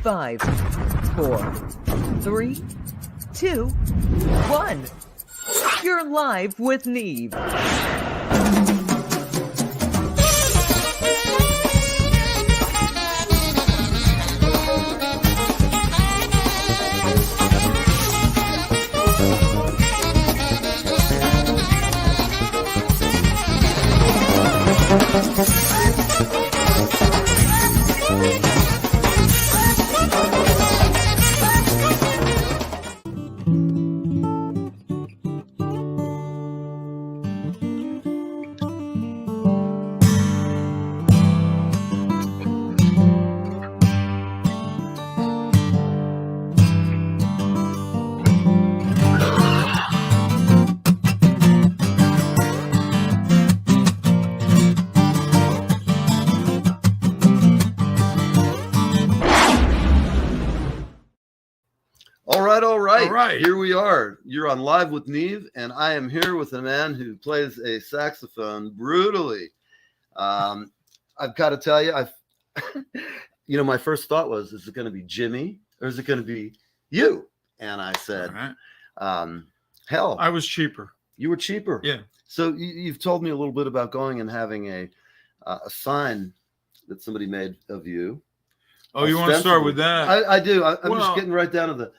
5, 4, 3, 2, 1. You're live with Neve. All right. Here we are. You're on Live with Neve, and I am here with a man who plays a saxophone brutally. I've got to tell you, my first thought was, is it going to be Jimmy or is it going to be you? And I said, hell. I was cheaper. You were cheaper. Yeah. So you've told me a little bit about going and having a sign that somebody made of you. Oh, you want to start with that? I do. I'm just getting right down to the.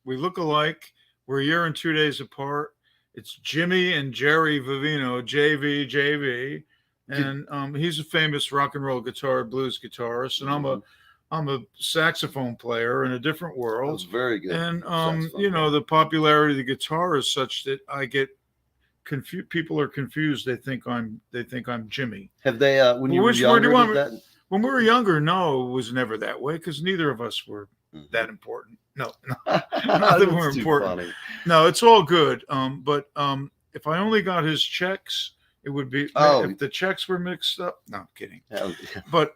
We look alike. We're a year and 2 days apart. It's Jimmy and Jerry Vivino, JV, and he's a famous rock and roll blues guitarist, and I'm a saxophone player in a different world. That's very good. And the popularity of the guitar is such that I get confused. People are confused. They think I'm Jimmy. Have they when you were younger? When we were younger, no, it was never that way because neither of us were that important. No, not that we're important. Funny. No, it's all good. But if I only got his checks, it would be. If the checks were mixed up. No, I'm kidding. But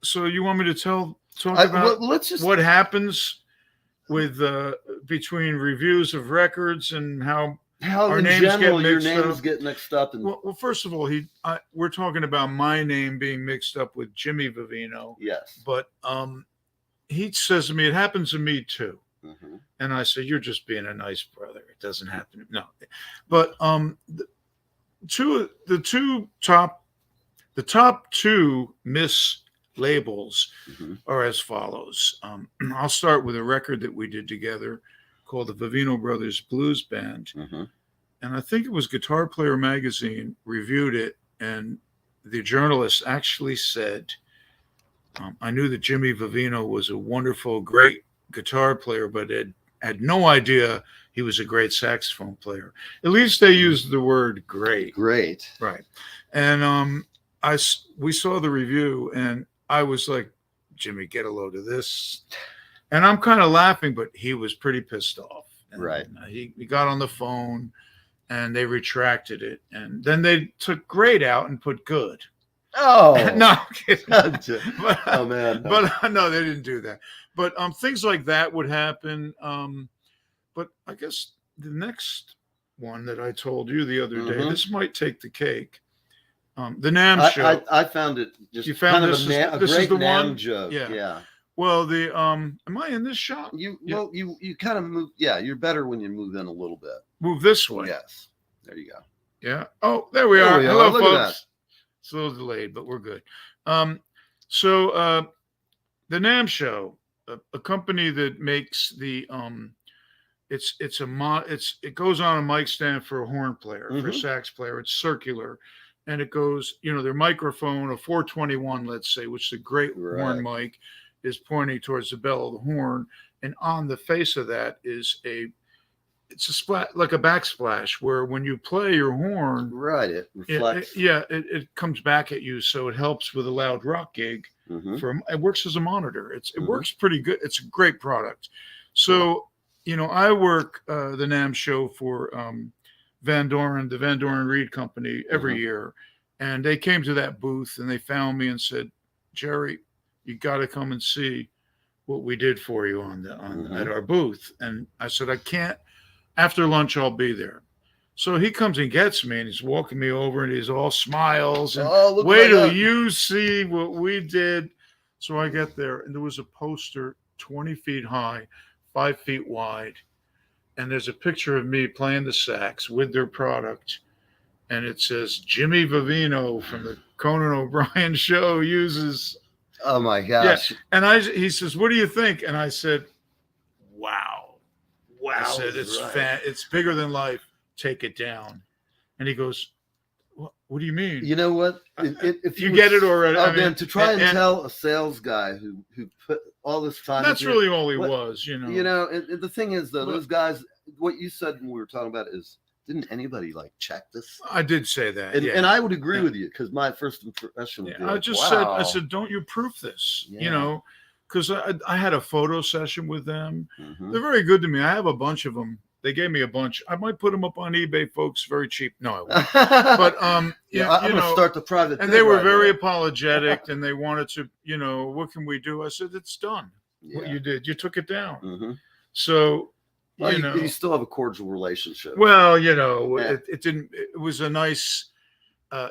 so you want me to talk about what happens with between reviews of records and how our in names general get your names get mixed up? And well, first of all, we're talking about my name being mixed up with Jimmy Vivino. Yes, but he says to me, "It happens to me too," and I say, "You're just being a nice brother. It doesn't happen to me." No, but the top two mislabels are as follows. I'll start with a record that we did together called the Vivino Brothers Blues Band. And I think it was Guitar Player Magazine reviewed it, and the journalist actually said, I knew that Jimmy Vivino was a wonderful, great guitar player, but had no idea he was a great saxophone player. At least they used the word great. Great. Right. And we saw the review, and I was like, Jimmy, get a load of this. And I'm kind of laughing, but he was pretty pissed off. And, right. He got on the phone, and they retracted it. And then they took great out and put good. Oh. No, I'm kidding. Oh, man. But no, they didn't do that. But things like that would happen. But I guess the next one that I told you the other day, this might take the cake. The NAMM show. I found it just you found kind this of a this great is the NAMM one? joke. Yeah. Well, am I in this shot? You kind of move. Yeah, you're better when you move in a little bit. Move this way. Yes. There you go. Yeah. Oh, there we are. Hello, Look folks. at that. It's a little delayed, but we're good. So the NAMM show, a company that makes the it goes on a mic stand for a horn player, for a sax player. It's circular. And it goes, their microphone, a 421, let's say, which is a great horn mic, is pointing towards the bell of the horn. And on the face of that is it's a splat, like a backsplash, where when you play your horn, it reflects. It comes back at you. So it helps with a loud rock gig. It works as a monitor. It works pretty good. It's a great product. So, I work the NAMM show for Van Doren, the Van Doren Reed Company every year. And they came to that booth and they found me and said, Jerry, you got to come and see what we did for you at our booth. And I said, I can't, after lunch, I'll be there. So he comes and gets me, and he's walking me over, and he's all smiles. And look wait what I till got. you see what we did. So I get there, and there was a poster 20 feet high, 5 feet wide. And there's a picture of me playing the sax with their product. And it says, Jimmy Vivino from the Conan OBiern show uses. Oh, my gosh. Yeah. And he says, what do you think? And I said, wow. I said, it's bigger than life. Take it down. And he goes, what do you mean? You know what? If you get it already. Oh, man, to try and tell a sales guy who put all this time. That's really all he was, you know. You know, and the thing is, though, those guys, what you said when we were talking about is, didn't anybody like check this? I did say that. And I would agree with you, because my first impression would be like, I said, don't you proof this? You know, because I had a photo session with them. They're very good to me. I have a bunch of them. They gave me a bunch. I might put them up on eBay, folks, very cheap. No, I won't. But I'm going to start the private. And they were very apologetic, and they wanted to, you know, what can we do? I said, it's done. What you did, you took it down. So, well, you know, you still have a cordial relationship. Well, you know, it didn't. It was a nice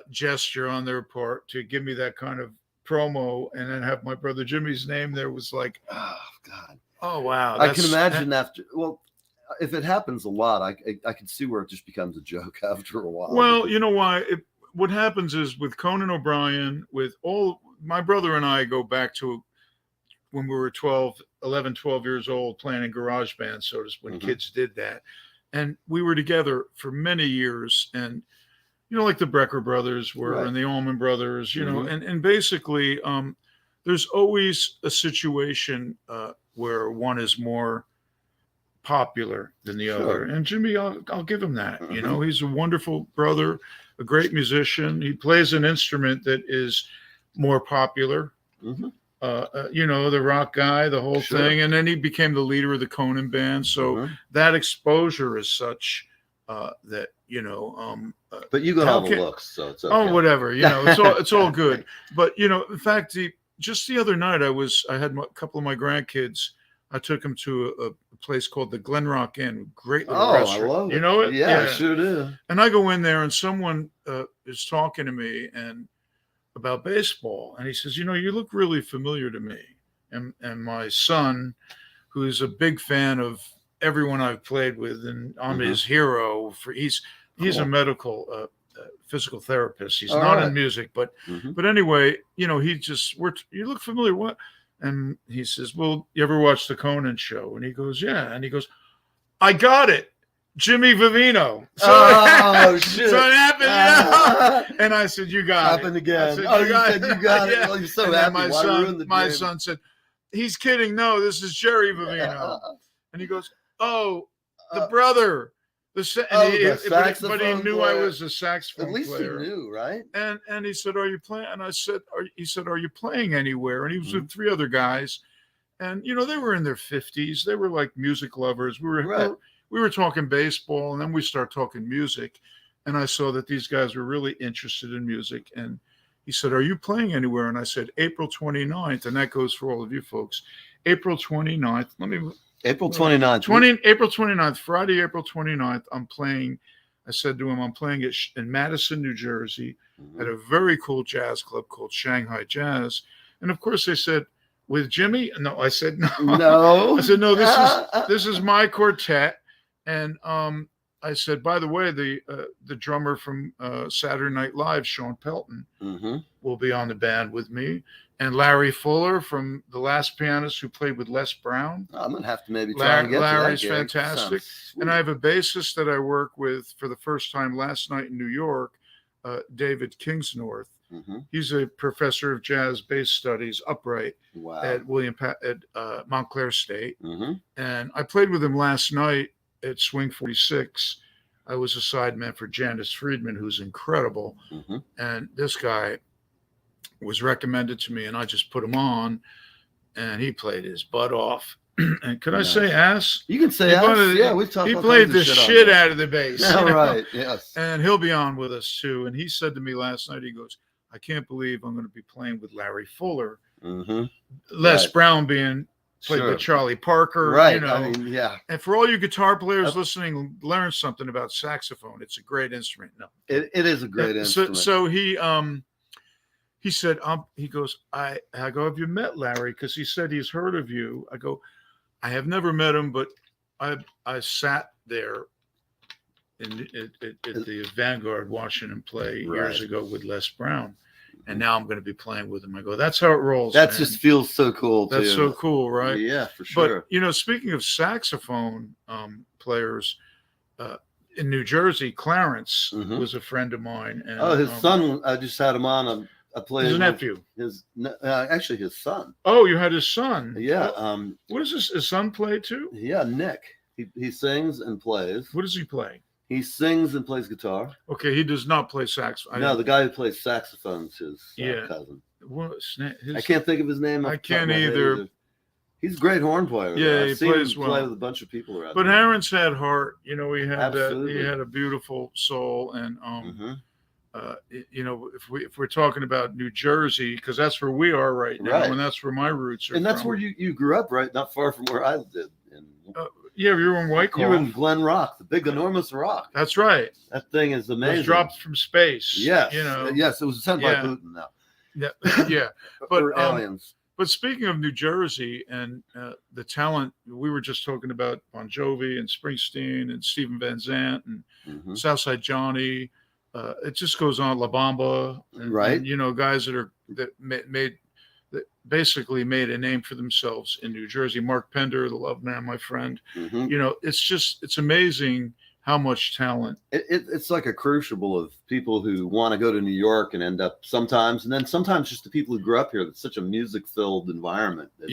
gesture on their part to give me that kind of promo, and then have my brother Jimmy's name there. Was like, oh God, oh wow. I can imagine after. Well, if it happens a lot, I can see where it just becomes a joke after a while. Well, you know why? What happens is with Conan OBiern, with all my brother and I go back to when we were 11, 12 years old, playing in garage bands, so to speak, when kids did that. And we were together for many years. And, you know, like the Brecker brothers were, and the Allman brothers, you know, and basically there's always a situation where one is more popular than the other. And Jimmy, I'll give him that. You know, he's a wonderful brother, a great musician. He plays an instrument that is more popular. You know, the rock guy, the whole thing. And then he became the leader of the Conan band. So that exposure is such that, you know. But you got all the looks, so it's okay. Oh, whatever. You know, it's all good. But, you know, in fact, just the other night, I had a couple of my grandkids. I took them to a place called the Glen Rock Inn. Great little restaurant. I love it. You know it? Yeah, I sure do. And I go in there, and someone is talking to me and about baseball, and he says, "You know, you look really familiar to me." And my son, who is a big fan of everyone I've played with, and I'm his hero. He's a medical physical therapist. He's not in music, but anyway, you know, you look familiar. What? And he says, well, you ever watch the Conan show? And he goes, yeah. And he goes, I got it. Jimmy Vivino. So, shit. So it happened, you know? And I said, you got happened it. again. Said, you said you got it. Yeah. Well, you're so happy. My son said, he's kidding. No, this is Jerry Vivino. And he goes, oh, the brother. But he knew player. I was a saxophone player. At least he knew, right? And he said, "Are you playing?" And I said, "Are you playing anywhere?" And he was with 3 other guys, and you know they were in their 50s. They were like music lovers. We were talking baseball, and then we started talking music, and I saw that these guys were really interested in music. And he said, "Are you playing anywhere?" And I said, "April 29th," and that goes for all of you folks. April 29th. April 29th. April 29th, Friday, April 29th, I'm playing. I said to him, I'm playing it in Madison, New Jersey, at a very cool jazz club called Shanghai Jazz. And of course, they said, with Jimmy? No, I said, no. No. I said, no, this is my quartet. And I said, by the way, the drummer from Saturday Night Live, Sean Pelton, will be on the band with me. And Larry Fuller from The Last Pianist, who played with Les Brown. I'm going to have to maybe try and get Larry's to that fantastic. And I have a bassist that I work with for the first time last night in New York, David Kingsnorth. He's a professor of jazz bass studies, upright, at Montclair State. And I played with him last night at Swing 46. I was a sideman for Janice Friedman, who's incredible. And this guy was recommended to me, and I just put him on, and he played his butt off. And could I say ass? You can say ass. Yeah, we've talked. He played the shit out of the bass. Yeah, right. Yes. And he'll be on with us too. And he said to me last night, he goes, "I can't believe I'm going to be playing with Larry Fuller." Les Brown being played by Charlie Parker. Right. You know, I mean, yeah. And for all you guitar players listening, learn something about saxophone. It's a great instrument. No, it is a great instrument. So he said, he goes, I go, have you met Larry? Because he said he's heard of you. I go, I have never met him, but I sat there at the Vanguard watching him play years ago with Les Brown. And now I'm going to be playing with him. I go, that's how it rolls. That just feels so cool, too. That's so cool, right? Yeah, for sure. But, speaking of saxophone players, in New Jersey, Clarence was a friend of mine. And, his son, I just had him on. I played his nephew. Actually, his son. Oh, you had his son. Yeah. What does his son play, too? Yeah, Nick. He sings and plays. What does he play? He sings and plays guitar. Okay, he does not play saxophone. No, the guy who plays saxophone is his cousin. I can't think of his name. I can't either. He's a great horn player. Yeah, I've he plays him well. Play with a bunch of people around. But Aaron's had heart. He had Absolutely. he had a beautiful soul, and if we're talking about New Jersey, because that's where we are right now, and that's where my roots are. And that's from. where you grew up, right? Not far from where I did. Yeah, you were in Whitecroft. You were in Glen Rock, the big enormous rock. That's right. That thing is amazing. It was dropped from space. Yes. Yes, it was sent by Putin now. Yeah. But aliens. But speaking of New Jersey and the talent, we were just talking about Bon Jovi and Springsteen and Stephen Van Zandt and Southside Johnny. It just goes on. La Bamba, and, guys that basically made a name for themselves in New Jersey. Mark Pender, the Love Man, my friend. It's amazing how much talent. It's like a crucible of people who want to go to New York and end up sometimes, and then sometimes just the people who grew up here. It's such a music-filled environment. But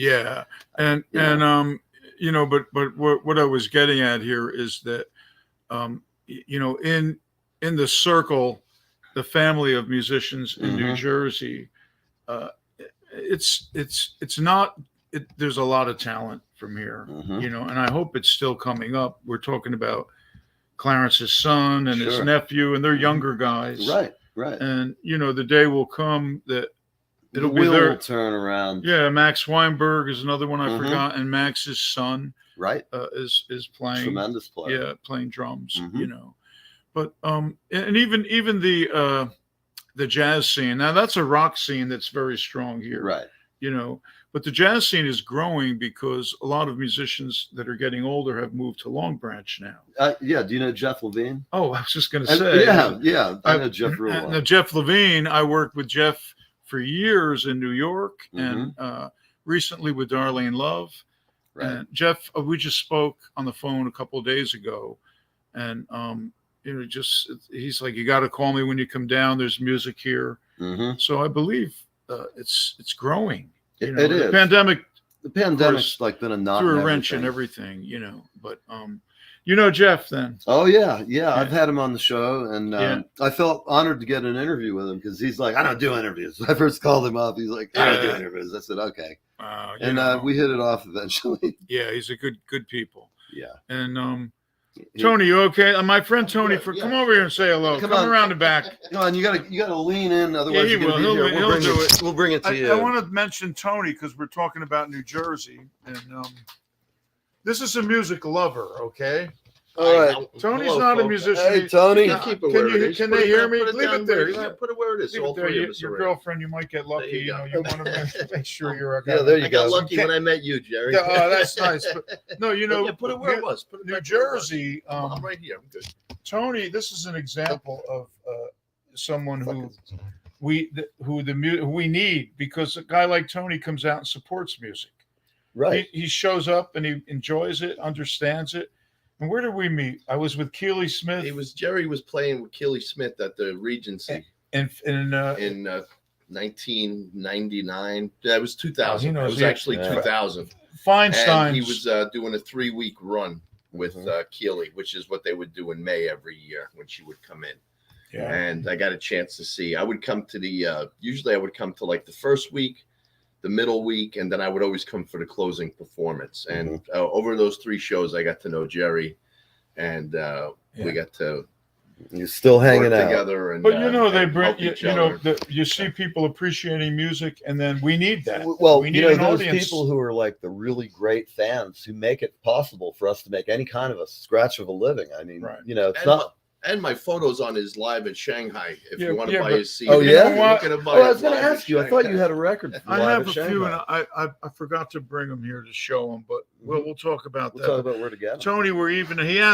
what I was getting at here is that, in the circle, the family of musicians in New Jersey, there's a lot of talent from here, and I hope it's still coming up. We're talking about Clarence's son and his nephew, and they're younger guys. Right. And, the day will come that it'll be their turn around. Yeah. Max Weinberg is another one I forgot. And Max's son is playing. Tremendous player. Yeah. Playing drums, but, and even the jazz scene. Now that's a rock scene that's very strong here. Right. But the jazz scene is growing because a lot of musicians that are getting older have moved to Long Branch now. Yeah. Do you know Jeff Levine? Oh, I was just going to say. Yeah. I know Jeff real well. Now, Jeff Levine, I worked with Jeff for years in New York and recently with Darlene Love. Right. And Jeff, we just spoke on the phone a couple of days ago. And, he's like, you got to call me when you come down. There's music here. So I believe it's growing. It is. The pandemic's like been a knot through a wrench and everything, But Jeff then. Oh yeah. I've had him on the show, and I felt honored to get an interview with him because he's like, I don't do interviews. When I first called him up, he's like, I don't do interviews. I said, okay, and we hit it off eventually. Yeah, he's a good people. Yeah, and Tony, you okay? My friend Tony, come over here and say hello. Come around the back. No, and you gotta lean in, otherwise he will. He'll do it. We'll bring it to you. I want to mention Tony because we're talking about New Jersey, and this is a music lover, okay? All right. Tony's not a musician. Hey, Tony. Can they hear me? Leave it there. Put it where it is. All three of us Your are girlfriend, you might get lucky. You want to make sure you're a guy. Yeah, there you I go. got lucky when I met you, Jerry. Oh, that's nice. But, no, put it where it was. Put it New Jersey. I'm right here. I'm good. Tony, this is an example of someone who we need, because a guy like Tony comes out and supports music. Right. He shows up and he enjoys it, understands it. And where did we meet? I was with Keely Smith. Jerry was playing with Keely Smith at the Regency in 1999. That was 2000. It was actually 2000. Feinstein. And he was doing a 3-week run with Keely, which is what they would do in May every year when she would come in. Yeah. And I got a chance to see. I would come to usually I would come to like the first week, the middle week, and then I would always come for the closing performance. And over those 3 shows, I got to know Jerry, and we got to You're still hanging work out together. And But they and bring help each other. you see people appreciating music, and then we need that. Well, we need an those audience. people who are like the really great fans who make it possible for us to make any kind of a scratch of a living. I mean, Right. it's And not. And my photos on his live in Shanghai. If you want to Yeah, buy but- his CD, Oh, yeah? look at him buy Oh, I was his going to live in ask you. I thought you Shanghai. had a record. For I Live have at a few, and Shanghai. I forgot to bring them here to show them, but we'll talk about We'll that. talk about where to get 'em. Tony,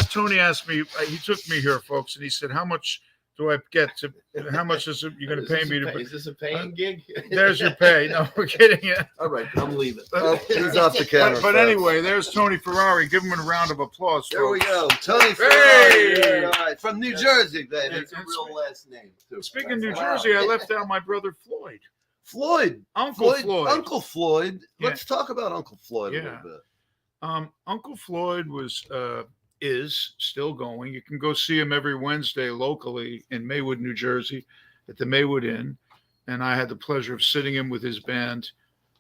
Tony asked me, he took me here, folks, and he said, how much do I get to, how much is it you're going to pay me to, Is this a paying gig? there's your pay. No, we're kidding you. All right, I'm leaving. Oh, he's off the camera. But folks. anyway, there's Tony Ferrari. Give him a round of applause. There we folks. go. Tony Hey! Ferrari. All right. From New Jersey, baby. It's a real last name, too. Speaking of New Wow. Jersey, I left out my brother Floyd. Floyd. Uncle Floyd. Uncle Floyd. Yeah. Let's talk about Uncle Floyd a Yeah. little bit. Uncle Floyd is still going. You can go see him every Wednesday locally in Maywood, New Jersey, at the Maywood Inn. And I had the pleasure of sitting in with his band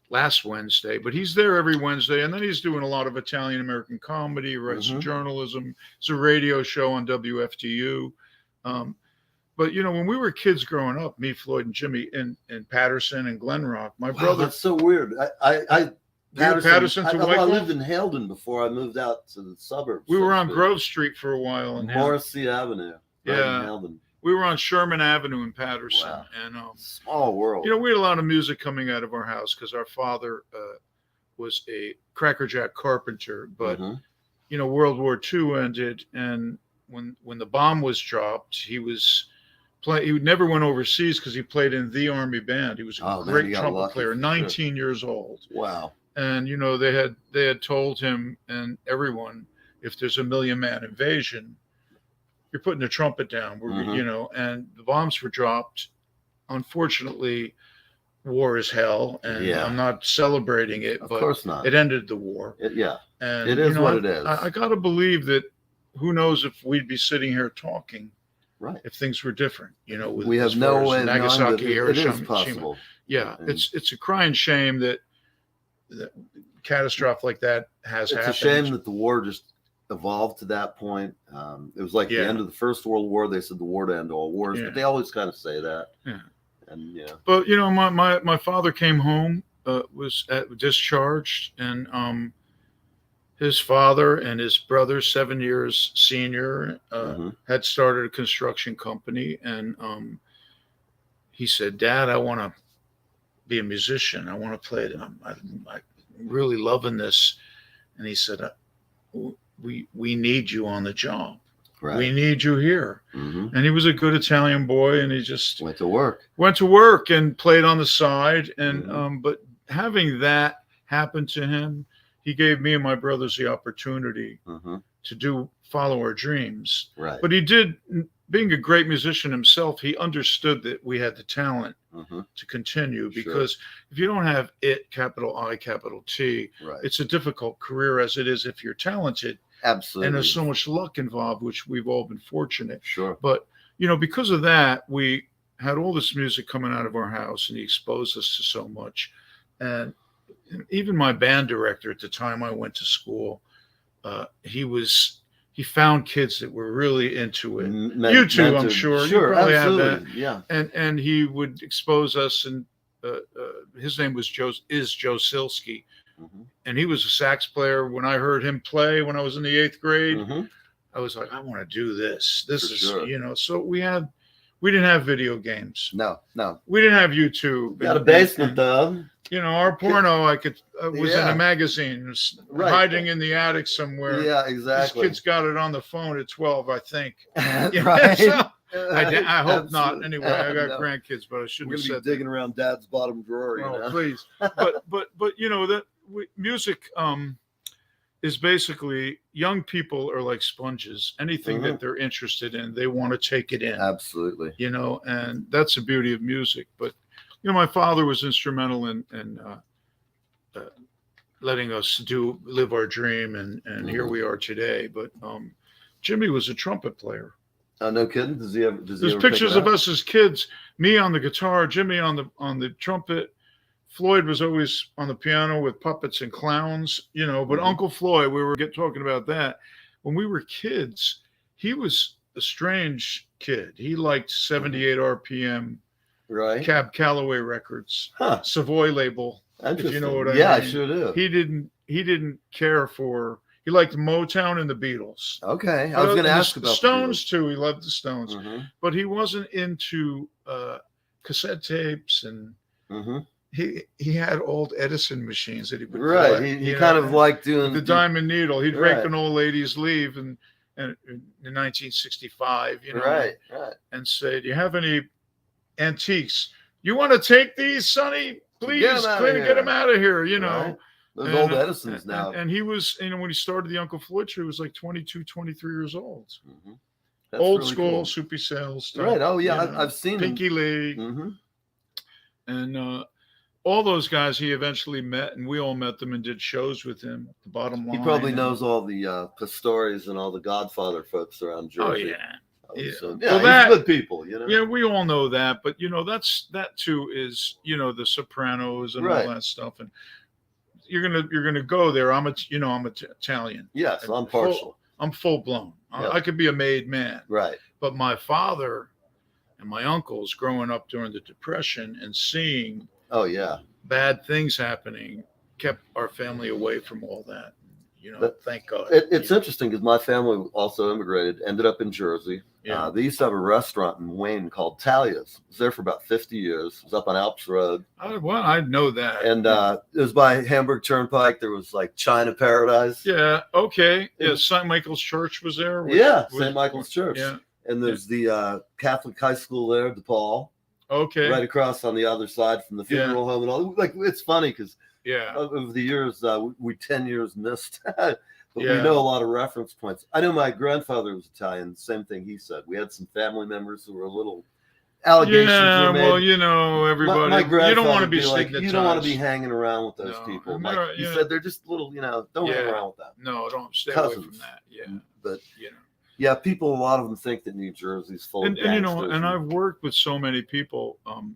last Wednesday. But he's there every Wednesday, and then he's doing a lot of Italian American comedy. He writes journalism. It's a radio show on WFTU. But when we were kids growing up, me, Floyd, and Jimmy in Patterson and Glen Rock, my Wow, brother. that's so weird. Patterson to I Wycliffe? lived in Haledon before I moved out to the suburbs. We were so to on speak. Grove Street for a while, and Morrissey Avenue. Right Yeah. in Haledon. we were on Sherman Avenue in Patterson. Wow. And Small world. we had a lot of music coming out of our house because our father was a crackerjack carpenter. But Mhm. World War II ended, and when the bomb was dropped, he never went overseas because he played in the Army band. He was a Oh, man, great he got trumpet lucky player, for 19 years old. Wow. And they had told him and everyone, if there's a 1,000,000-man invasion, you're putting the trumpet down. And the bombs were dropped. Unfortunately, war is hell, and Yeah. I'm not celebrating it, Of but course not. it ended the war. Yeah. And It is what it is. I got to believe that. Who knows if we'd be sitting here talking Right. if things were different? With We as have no far as way of knowing that Nagasaki, it is Hiroshima. possible. Yeah, And it's a crying shame that catastrophe like that has It's happened. a shame that the war just evolved to that point. It was like the Yeah. end of the First World War. They said the war to end all wars, Yeah. but they always kind of say that. Yeah. And But my father came home, was discharged, and his father and his brother, 7 years senior, had started a construction company, and he said, "Dad, I want to be a musician. I want to play it. I'm really loving this." And he said, "We need you on the job. right. We need you here." Mhm. And he was a good Italian boy, and he just Went to work. went to work and played on the side. And Mhm. but having that happen to him, he gave me and my brothers the opportunity Mhm. to follow our dreams. Right. But he did, being a great musician himself, he understood that we had the talent Mhm. to continue, Sure. because if you don't have it, capital I, capital T, Right. it's a difficult career as it is if you're talented. Absolutely. And there's so much luck involved, which we've all been fortunate. Sure. But, because of that, we had all this music coming out of our house, and he exposed us to so much. And even my band director at the time I went to school, he found kids that were really into it. You too, I'm sure. You Sure, probably have that. absolutely. Yeah. And he would expose us, and his name was Joe Silsky. Mhm. And he was a sax player. When I heard him play when I was in the 8th grade, Mhm. I was like, I want to do this. This For is, sure. So we didn't have video games. No. We didn't have YouTube. Got a And- basement though. our porno, was in Yeah. a magazine, Right. hiding in the attic somewhere. Yeah, This exactly. kid's got it on the phone at 12, I think. Right. So, I hope not. Absolutely. Anyway, I got No. grandkids, but I We're shouldn't gonna have be said digging around Dad's bottom drawer. that. You Oh, know? please. But music is basically, young people are like sponges. Anything that they're interested in, they want to take it in. Absolutely. And that's the beauty of music. But my father was instrumental in letting us live our dream, and here we are today. But Jimmy was a trumpet player. No kidding. Does he ever? There's pictures of us as kids. Me on the guitar, Jimmy on the trumpet. Floyd was always on the piano with puppets and clowns, But Uncle Floyd, we were talking about that. When we were kids, he was a strange kid. He liked 78 RPM Right. Cab Calloway records, Savoy label. If you know what I mean. Yeah, I sure do. He didn't care for. He liked Motown and the Beatles. Okay, I was going to ask about Stones too. He loved the Stones, but he wasn't into cassette tapes, and he had old Edison machines that he would collect, he kind of liked doing the diamond needle. He'd rake an old lady's leave and in 1965, and say, "Do you have any antiques? You want to take these, Sonny? Please, get them out of here." Right. Those old Edisons now. And he was, when he started the Uncle Floyd show, he was like 22, 23 years old. Old really school, cool. Soupy Sales stuff. Right. Oh, yeah. I've seen Pinky Lee. And all those guys he eventually met, and we all met them and did shows with him. The bottom line. He probably knows all the Pastores and all the Godfather folks around Jersey. Oh, yeah. So, well, he's good people, Yeah, we all know that. But, that too is, the Sopranos and all that stuff. And you're gonna go there. I'm Italian. Yes, I'm partial. I'm full blown. I could be a made man. Right. But my father and my uncles growing up during the Depression and seeing bad things happening kept our family away from all that. Thank God. It's interesting because my family also immigrated, ended up in Jersey. Yeah. They used to have a restaurant in Wayne called Talia's. It was there for about 50 years. It was up on Alps Road. Well, I know that. And it was by Hamburg Turnpike. There was like China Paradise. Yeah. Okay. Yeah. St. Michael's Church was there. St. Michael's Church. Yeah. And there's the Catholic high school there, DePaul. Okay. Right across on the other side from the funeral home and all. Like, it's funny because over the years, we 10 years missed. But we know a lot of reference points. I know my grandfather was Italian. Same thing he said. We had some family members who were a little allegations were made. Well, everybody. My grandfather you don't want to be stigmatized. You don't want to be hanging around with those people. He said they're just little, don't hang around with them. No, don't stay away from that. Yeah. But, people, a lot of them think that New Jersey's full of gangsters. And I've worked with so many people, from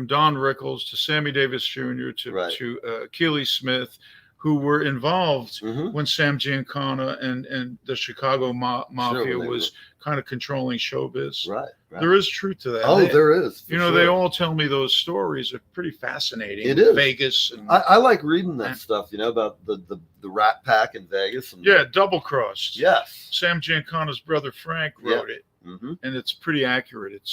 Don Rickles to Sammy Davis Jr. to Keely Smith, who were involved when Sam Giancana and the Chicago Mafia was kind of controlling showbiz. Right. There is truth to that. Oh, there is. They all tell me those stories are pretty fascinating. It is. Vegas. And, I like reading that stuff, about the Rat Pack in Vegas. And Double Crossed. Yes. Sam Giancana's brother Frank wrote it. And it's pretty accurate.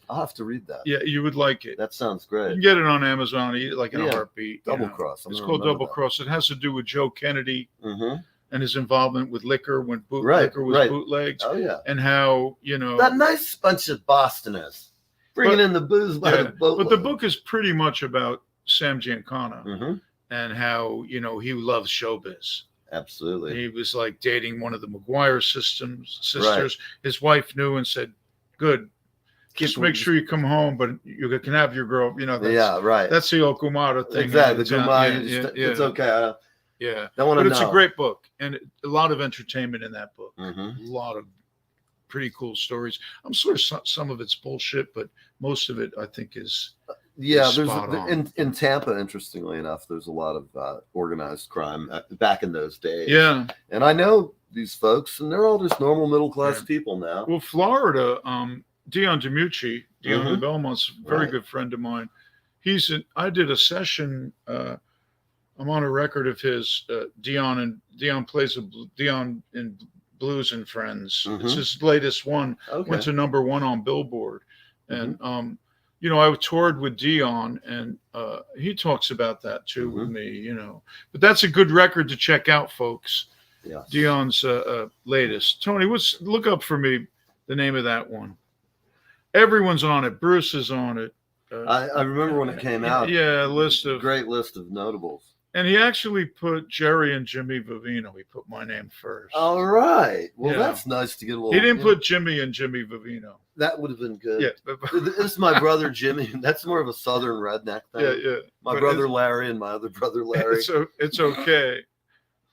I'll have to read that. Yeah, you would like it. That sounds great. You can get it on Amazon, like in a heartbeat. Double Cross. It's called Double Cross. It has to do with Joe Kennedy and his involvement with liquor when liquor was bootlegged. Oh, yeah. And how, that nice bunch of Bostoners bringing in the booze by the boat. But the book is pretty much about Sam Giancana and how, he loves showbiz. Absolutely. He was like dating one of the McGuire sisters. Right. His wife knew and said, good. Just make sure you come home, but you can have your girl. That's the Okumata thing. Exactly. It's okay. But it's a great book, and a lot of entertainment in that book. A lot of pretty cool stories. I'm sure some of it's bullshit, but most of it I think is. There's in Tampa. Interestingly enough, there's a lot of organized crime back in those days. Yeah, and I know these folks, and they're all just normal middle class people now. Well, Florida. Dion DiMucci, Dion of the Belmont's a very good friend of mine. I did a session. I'm on a record of his. Dion plays Dion in Blues and Friends. It's his latest one. Went to #1 on Billboard, and I toured with Dion, and he talks about that too with me. But that's a good record to check out, folks. Yeah, Dion's latest. Tony, look up for me the name of that one. Everyone's on it. Bruce is on it. I remember when it came out. Yeah, great list of notables. And he actually put Jerry and Jimmy Vivino. He put my name first. All right. Well, that's nice to get a little. He didn't put Jimmy and Jimmy Vivino. That would have been good. Yeah. This is my brother Jimmy. That's more of a Southern redneck thing. Yeah. My brother Larry and my other brother Larry. It's okay.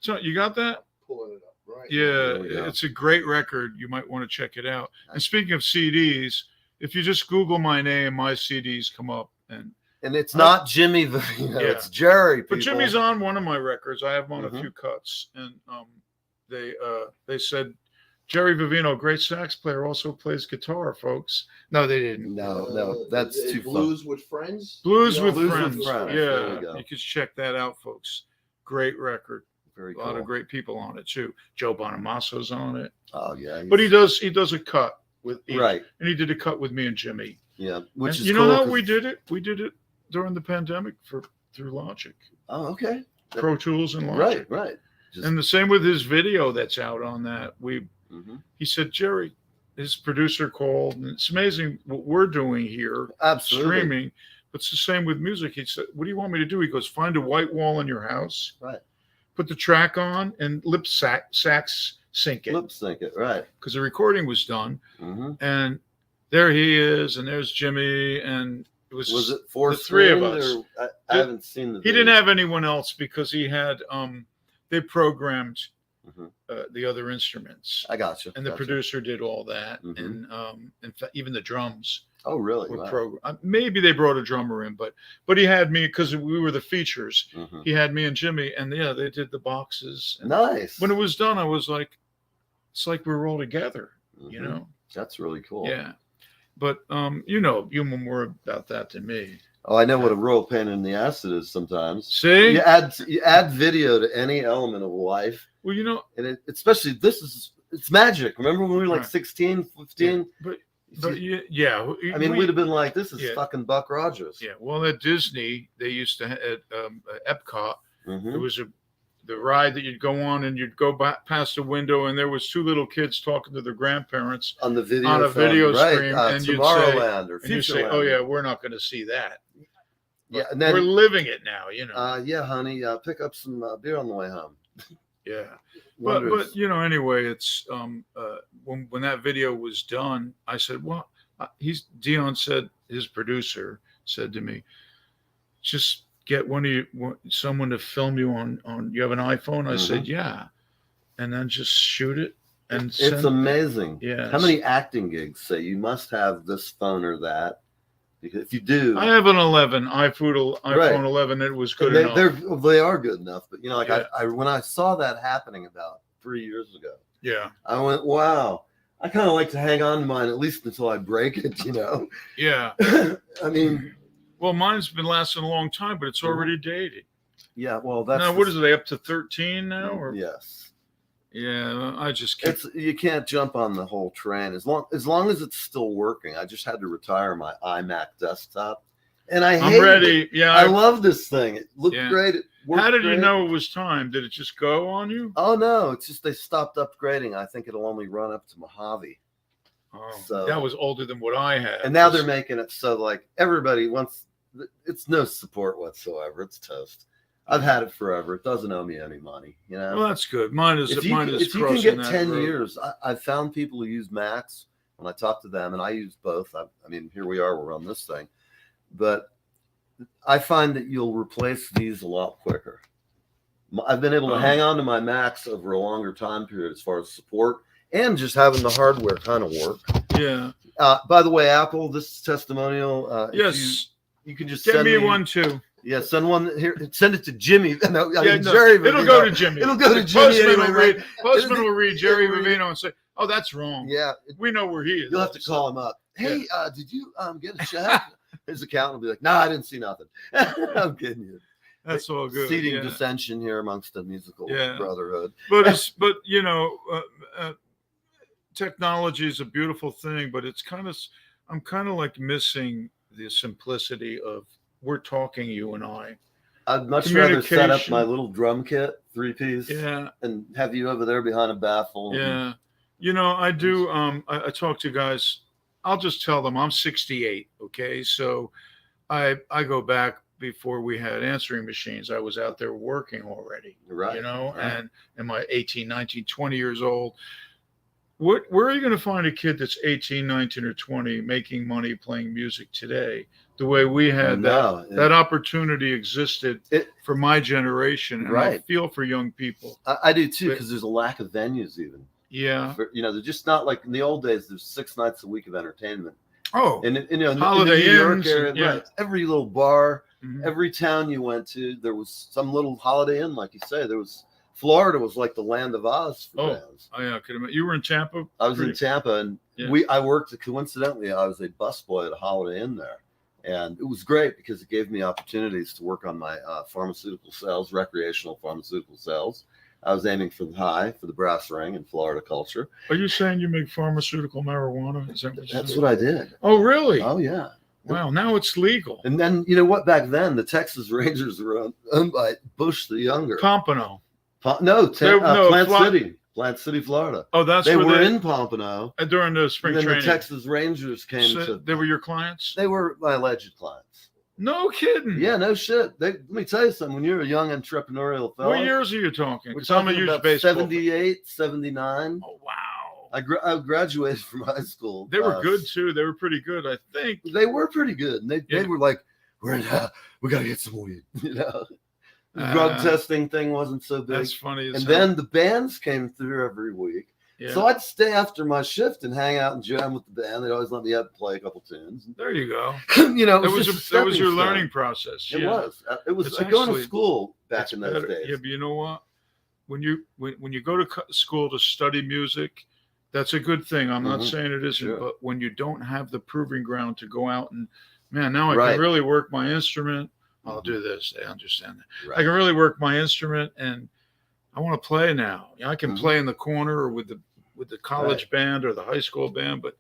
So you got that? Pulling it up, right? Yeah, it's a great record. You might want to check it out. And speaking of CDs. If you just Google my name, my CDs come up, and it's not Jimmy Vivino, it's Jerry. But Jimmy's on one of my records. I have him on a few cuts, and they said Jerry Vivino, great sax player, also plays guitar, folks. No, they didn't. No, that's too fun. Blues with Friends. Blues with Blues with Friends. Friends. There we Yeah, go. you can check that out, folks. Great record. Very A lot cool. of great people on it too. Joe Bonamasso's on it. Oh yeah, But he does a cut with each, right. and he did a cut with me and Jimmy. Yeah, which And is you cool know how 'cause- we did it? We did it during the pandemic through Logic, Oh, okay. Pro Tools and Logic. Right. Just, And the same with his video that's out on that. Mhm. He said, Jerry, his producer called, and it's amazing what we're doing here, Absolutely. streaming. But it's the same with music. He said, what do you want me to do? He goes, find a white wall in your house, Right. put the track on, and sax sync it. Lip sync it. Right. Because the recording was done. Mm-hmm. And there he is, and there's Jimmy, and it was it four the three of screened, us. or I haven't seen the. He didn't have anyone else because he had they programmed Mhm. the other instruments, I got you. and the producer did all that, Mhm. and in fact, even the drums Oh, really? were Wow. programmed. Maybe they brought a drummer in, but he had me because we were the features. Mhm. He had me and Jimmy, and yeah, they did the boxes. And Nice. when it was done, I was like, it's like we were all together, you Mhm. know? That's really cool. Yeah. But you know more about that than me. Oh, I know what a royal pain in the ass it is sometimes. See? You add video to any element of life, Well, you know, and especially it's magic. Remember when we were like Right. 16, 15? but yeah. I mean, we'd have been like, this is Yeah. fucking Buck Rogers. Yeah. Well, at Disney, they used to at Epcot, Mhm. there was the ride that you'd go on, and you'd go past a window, and there was two little kids talking to their grandparents On the video, on a film, video right, screen, and you'd say, Tomorrowland or and you say, Futureland. "Oh yeah, we're not going to see that." Yeah, But and then we're living it now, you know. yeah, honey, pick up some beer on the way home. Yeah. Wonders. But you know, anyway, it's when that video was done, I said, well, Dion said, his producer said to me, just get someone to film you on you have an iPhone? I said, yeah. And then just shoot it and it's amazing. Yeah. How many acting gigs say you must have this phone or that? Because if you do, I have an 11 iPhone Right. 11. It was good they, enough. they are good enough. But you know, like Yeah. I when I saw that happening about 3 years ago, Yeah. I went, wow. I kind of like to hang on to mine at least until I break it. You know. Yeah. I mean, Well, mine's been lasting a long time, but it's already dated. yeah. Well, that's Now, what is it? Up to 13 now? Or Yes. yeah, I just keep. You can't jump on the whole train as long as it's still working. I just had to retire my iMac desktop, and I'm hate ready. it. Yeah. I love this thing. It looked Yeah. great. It worked How did you great. know it was time? Did it just go on you? Oh no, it's just they stopped upgrading. I think it'll only run up to Mojave, Oh, So- that was older than what I had. and now they're making it so like everybody wants. It's no support whatsoever. It's toast. I've had it forever. It doesn't owe me any money. You know. Well, that's good. Mine is. if you can crossing get that 10 road. years, I've found people who use Macs when I talk to them, and I use both. I mean, here we are, we're on this thing, but I find that you'll replace these a lot quicker. I've been able to hang on to my Macs over a longer time period as far as support and just having the hardware kind of work. Yeah. By the way, Apple, this testimonial. if Yes. you can just Get send me one too. Yeah, send one here. Send it to Jimmy. No, I Yeah, mean, no, Jerry. it'll go to Jimmy. It'll go to The Jimmy Postman anyway, will right? read. Postman will read Jerry it'll read- Vivino and say, "Oh, that's wrong. Yeah, We know where he is." you'll have to call him up. Hey, did you get a check? His accountant will be like, "No, I didn't see nothing." I'm kidding you. That's all good. Seating yeah. dissension here amongst the musical Yeah. brotherhood. But you know, technology is a beautiful thing, but I'm kind of like missing the simplicity of we're talking, you and I. I'd much rather set up Communication. my little drum kit, 3-piece, Yeah. and have you over there behind a baffle. Yeah. You know, I do. I talk to guys. I'll just tell them I'm 68. Okay. So I go back before we had answering machines. I was out there working already, Right. you know, right. and am I 18, 19, 20 years old? Where are you going to find a kid that's 18, 19, or 20 making money playing music today? The way we had No, that opportunity existed for my generation. And I Right. feel for young people. I do too, because there's a lack of venues even. Yeah. You know, they're just not like in the old days. There's 6 nights a week of entertainment, Oh, and you know, in the Holiday New York Inns area, and- yeah. right, every little bar, mhm. every town you went to, there was some little Holiday Inn, like you say. There was Florida was like the land of Oz for bands. Oh yeah, you were in Tampa. I was in Tampa, and I worked. Coincidentally, I was a busboy at a Holiday Inn there, and it was great because it gave me opportunities to work on my pharmaceutical sales, recreational pharmaceutical sales. I was aiming for the brass ring in Florida culture. Are you saying you make pharmaceutical marijuana? Is that what That's what I did. Oh, really? Oh, yeah. Wow, now it's legal. And then, you know what? Back then, the Texas Rangers were owned by Bush the Younger. Pompano. Plant City, Florida. Oh, that's they where were in Pompano during the spring training. training. The Texas Rangers came to. They were your clients? They were my alleged clients. No kidding. Yeah, no shit. Let me tell you something. When you're a young entrepreneurial fellow. What years are you talking? We're talking about 78, 79. Oh, wow. I graduated from high school. They were good, too. They were pretty good, I think. They were pretty good. And they were like, we got to get some weed, you know. The drug testing thing wasn't so big. That's funny. And then the bands came through every week. Yeah. So I'd stay after my shift and hang out and jam with the band. They'd always let me play a couple tunes. There you go. You know, that was your learning process. It was. It was like going to school back in those days. Yeah, but you know what? When you go to school to study music, that's a good thing. I'm not saying it isn't, but when you don't have the proving ground to go out and, man, now I can really work my instrument. I'll do this. I understand that. Right. I can really work my instrument, and I want to play now. I can play in the corner or with the college band or the high school band, but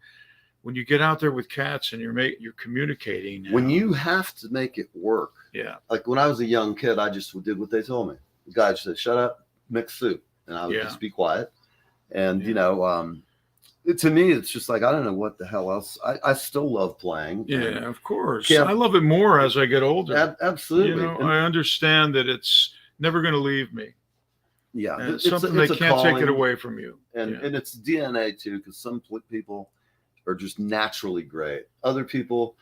when you get out there with cats and you're communicating now, when you have to make it work. Yeah. Like when I was a young kid, I just did what they told me. The guy just said, "Shut up, mix soup," and I would just be quiet. And you know, to me, it's just like I don't know what the hell else. I still love playing. Yeah, of course. I love it more as I get older. Absolutely. You know, I understand that it's never going to leave me. Yeah, and it's something they can't take it away from you. And it's DNA too, because some people are just naturally great. Other people,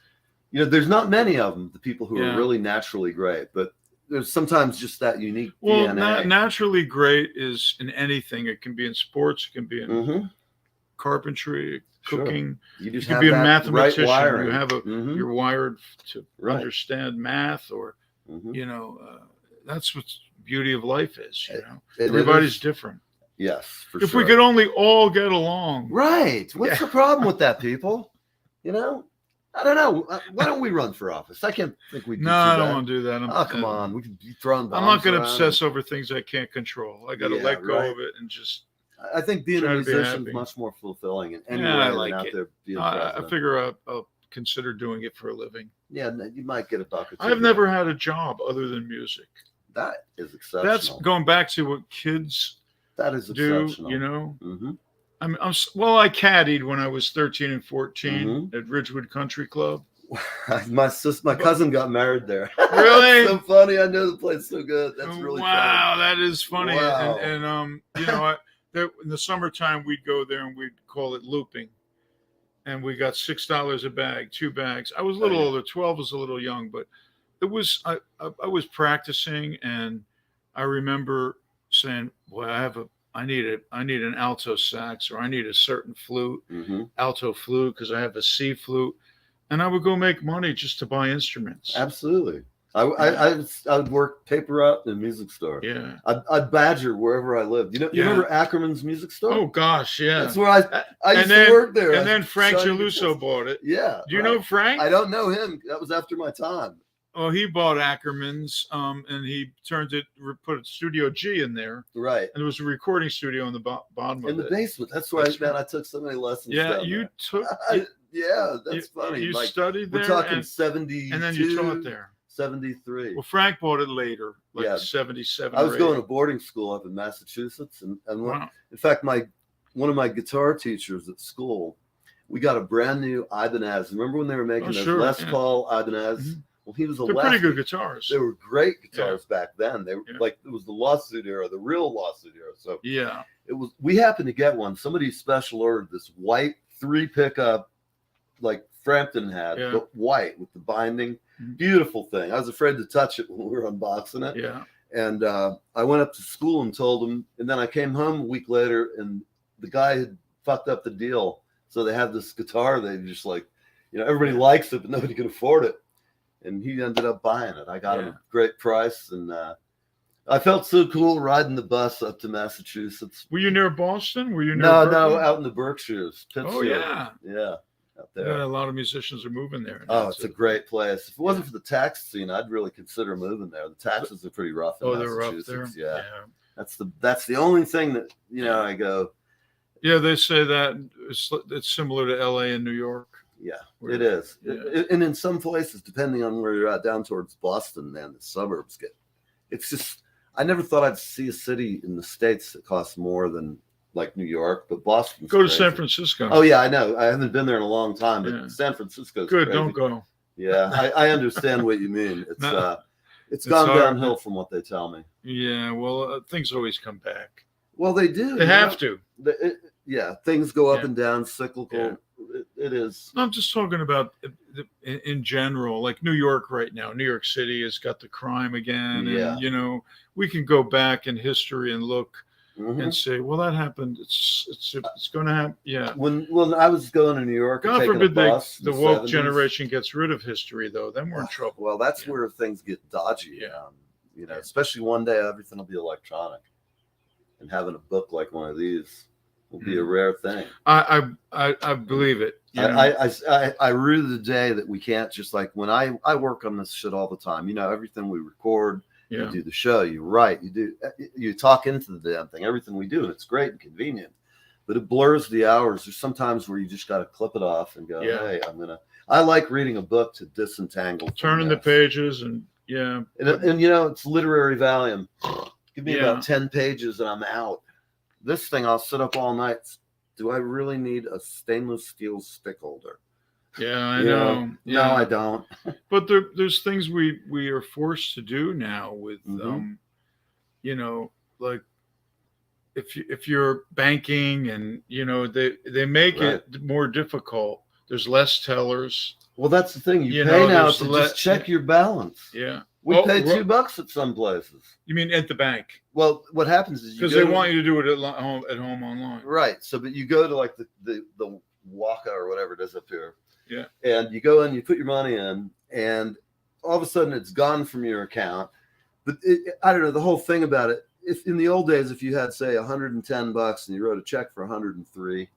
you know, there's not many of them. The people who are really naturally great, but there's sometimes just that unique DNA. Naturally great is in anything. It can be in sports. It can be in carpentry, cooking. You just can be a mathematician. Right you have you're wired to understand math, or you know, that's what's beauty of life is. You know, everybody's different. Yes, if we could only all get along. Right. What's the problem with that, people? You know, I don't know. Why don't we run for office? I can't think we. I don't want to do that. Come on, we can be throwing bombs. I'm not going to obsess over things I can't control. I got to let go of it and just. I think being a musician is much more fulfilling in any way than out there being president. I figure I'll consider doing it for a living. Yeah, you might get a bucket. I've never had a job other than music. That is exceptional. That's going back to what kids do. You know, I caddied when I was 13 and 14 at Ridgewood Country Club. My cousin got married there. Really? So funny. I know the place so good. That's really wow. Funny. That is funny. Wow. And you know, in the summertime we'd go there and we'd call it looping, and we got $6 a bag, 2 bags. I was a little older. 12 was a little young, but it was. I was practicing, and I remember saying, "Boy, I need an alto sax, or I need a certain flute, alto flute, because I have a C flute." And I would go make money just to buy instruments. Absolutely. I would work paper route in a music store. Yeah. I'd badger wherever I lived. You remember Ackerman's music store? Oh gosh, yeah. That's where I used to work there. And then Frank Geluso bought it. Yeah. Do you know Frank? I don't know him. That was after my time. Oh, he bought Ackerman's, and he put a Studio G in there. Right. And there was a recording studio in the bottom of it. In the basement. That's where I took so many lessons. Yeah, you took. Yeah, that's funny. You studied there. We're talking 72. And then you taught there. 73. Well, Frank bought it later, 77. I was going to boarding school up in Massachusetts, and in fact, one of my guitar teachers at school, we got a brand new Ibanez. Remember when they were making those Les Paul Ibanez? Well, he was a They're pretty good guitars. They were great guitars back then. They were like, it was the lawsuit era, the real lawsuit era. So it was. We happened to get one. Somebody special ordered this white 3 pickup, like Frampton had, but white with the binding. Beautiful thing. I was afraid to touch it when we were unboxing it. Yeah. And I went up to school and told him, and then I came home a week later, and the guy had fucked up the deal. So they had this guitar. They just like, everybody likes it, but nobody could afford it. And he ended up buying it. I got him a great price, and I felt so cool riding the bus up to Massachusetts. Were you near Boston? Were you near No, Berkeley? out in the Berkshires. Oh, Pittsfield. yeah. Yeah, out there. Yeah, a lot of musicians are moving there. Oh, it's a great place. If it wasn't for the tax scene, I'd really consider moving there. The taxes are pretty rough in they're rough there. Massachusetts. Yeah. That's the only thing that, I go. Yeah, they say that it's similar to LA and New York. Yeah, it is. Yeah. And in some places, depending on where you're at, down towards Boston, man, the suburbs it's just, I never thought I'd see a city in the States that costs more than like New York, but Boston. Go to San Francisco. Oh, yeah, I know. I haven't been there in a long time, but San Francisco's good. Crazy. Don't go. Yeah, I understand what you mean. It's gone downhill from what they tell me. Yeah, well, things always come back. Well, they do. They have to. Things go up and down, cyclical. Yeah. It is. I'm just talking about in general, like New York right now. New York City has got the crime again. Yeah. And, we can go back in history and look and say, well, that happened. It's going to happen. Yeah. When I was going to New York, God forbid the woke generation gets rid of history, though. Then we're in trouble. Well, that's where things get dodgy. Yeah. Especially one day everything will be electronic, and having a book like one of these will be a rare thing. I believe it. I rue the day that we can't just like when I work on this shit all the time. Everything we record, you do the show, you write, you talk into the damn thing. Everything we do, and it's great and convenient, but it blurs the hours. There's sometimes where you just got to clip it off and go, hey, I like reading a book to disentangle, turning the pages and it's literary volume. Give me about 10 pages and I'm out. This thing, I'll sit up all night. Do I really need a stainless steel stick holder? Yeah, I know. No, I don't. But there's things we are forced to do now with, like if you're banking and, they make it more difficult. There's less tellers. Well, that's the thing. You pay now to just check your balance. Yeah. We pay $2 at some places. You mean at the bank? Well, what happens is because they want you to do it at home online. Right. So, but you go to like the Waka or whatever it is up here. Yeah. And you go in, you put your money in, and all of a sudden it's gone from your account. But I don't know the whole thing about it. If in the old days, if you had say $110 and you wrote a check for $103,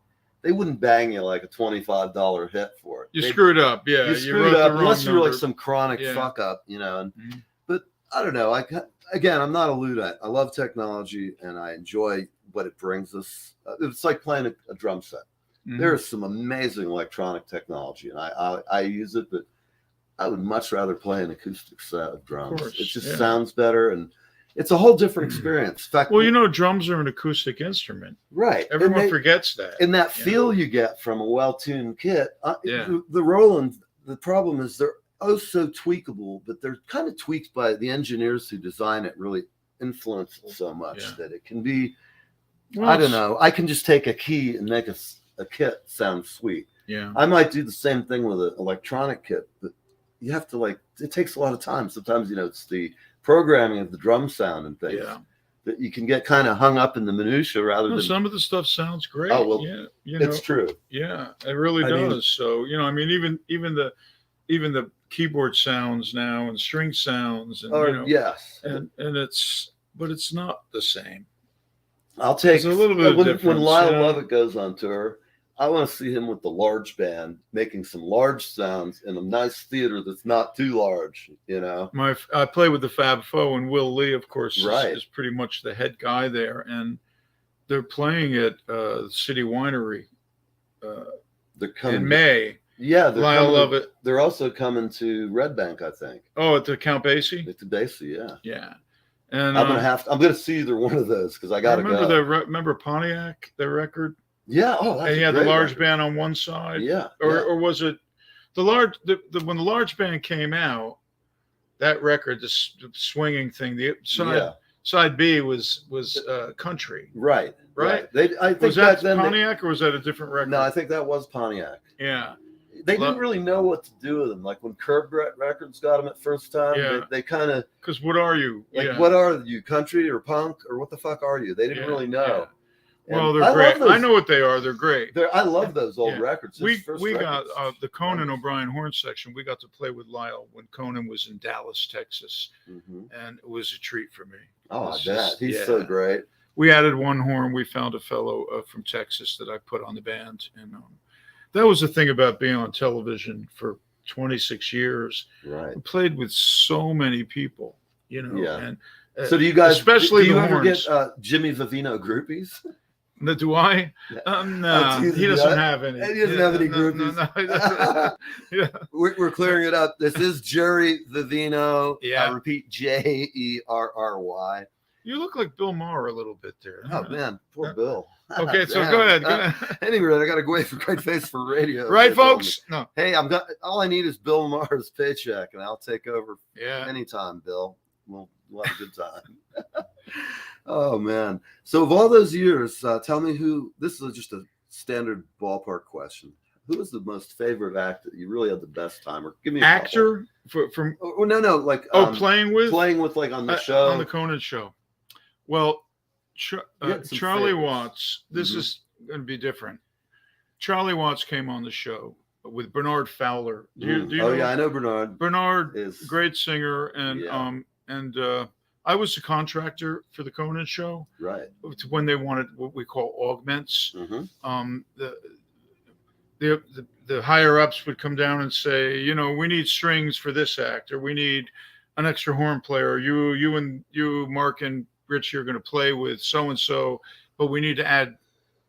they wouldn't bang you like a $25 hit for it. You screwed up, yeah. You screwed up unless you were like some chronic fuck up, And, but I don't know. I'm not a Luddite. I love technology and I enjoy what it brings us. It's like playing a drum set. There is some amazing electronic technology, and I use it, but I would much rather play an acoustic set of drums. It just sounds better, and it's a whole different experience. In fact, drums are an acoustic instrument. Right. Everyone forgets that. And that feel you get from a well-tuned kit. The Roland, the problem is they're so tweakable, but they're kind of tweaked by the engineers who design it, really influence it so much that it can be, I don't know. I can just take a key and make a kit sound sweet. Yeah. I might do the same thing with an electronic kit, but you have to it takes a lot of time. Sometimes, it's the programming of the drum sound and things that you can get kind of hung up in the minutia rather than some of the stuff sounds great. Oh, well, it's true. Yeah, it really does. So, even the keyboard sounds now and string sounds and yes. And it's not the same. I'll take a little bit of difference. When Lyle Lovett goes on tour, I want to see him with the large band making some large sounds in a nice theater that's not too large, I play with the Fab Four, and Will Lee, of course, is pretty much the head guy there, and they're playing at City Winery they're coming in May. Yeah, Lyle Lovett. They're also coming to Red Bank, I think. Oh, at the Count Basie? At the Basie, yeah. Yeah. And I'm gonna see either one of those because I gotta go. Remember Pontiac, their record? Yeah. Oh, that's and you had the large band on one side. Yeah. Or was it the large? When the large band came out, that record, the swinging thing, the side B was country. Right. I think was that Pontiac or was that a different record? No, I think that was Pontiac. Yeah. They didn't really know what to do with them. Like when Curb Records got them at first time, they kind of... Because what are you? What are you, country or punk? Or what the fuck are you? They didn't really know. Well, And they're great. love I know what they are. They're great. I love those old Yeah. records. We His first got records. the Conan OBiern horn section. We got to play with Lyle when Conan was in Dallas, Texas, and it was a treat for me. Oh, I It's bet just- he's so great. We added one horn. We found a fellow from Texas that I put on the band, and that was the thing about being on television for 26 years. Right. We played with so many people, you know. Yeah. And So do you guys? especially do you the ever horns. get Jimmy Vivino groupies? Do I? Yeah. No, teasing he you. doesn't have any. He doesn't have any groupies. No, he doesn't. Yeah. We're clearing it up. This is Jerry Vivino. Yeah. I repeat, Jerry. You look like Bill Maher a little bit there. Oh man, poor Bill. Okay, so Damn. go ahead. Go ahead. Anyway, I got to go away for great face for radio. Right, They told me. folks? No. Hey, all I need is Bill Maher's paycheck, and I'll take over Yeah. anytime, Bill. We'll have a good time. Oh man! So of all those years, tell me who. This is just a standard ballpark question. Who was the most favorite actor you really had the best time? Or give me a Actor from couple. Oh no, like playing with like on the show. on the Conan show. Well, You had some Charlie favorites. Watts. This Mhm. is going to be different. Charlie Watts came on the show with Bernard Fowler. Do you Oh know? yeah, I know Bernard Bernard, is great singer, and Yeah. I was a contractor for the Conan show right. when they wanted what we call augments. Mm-hmm. The higher ups would come down and say, you know, we need strings for this act, or we need an extra horn player. You, Mark and Rich, you're going to play with so and so, but we need to add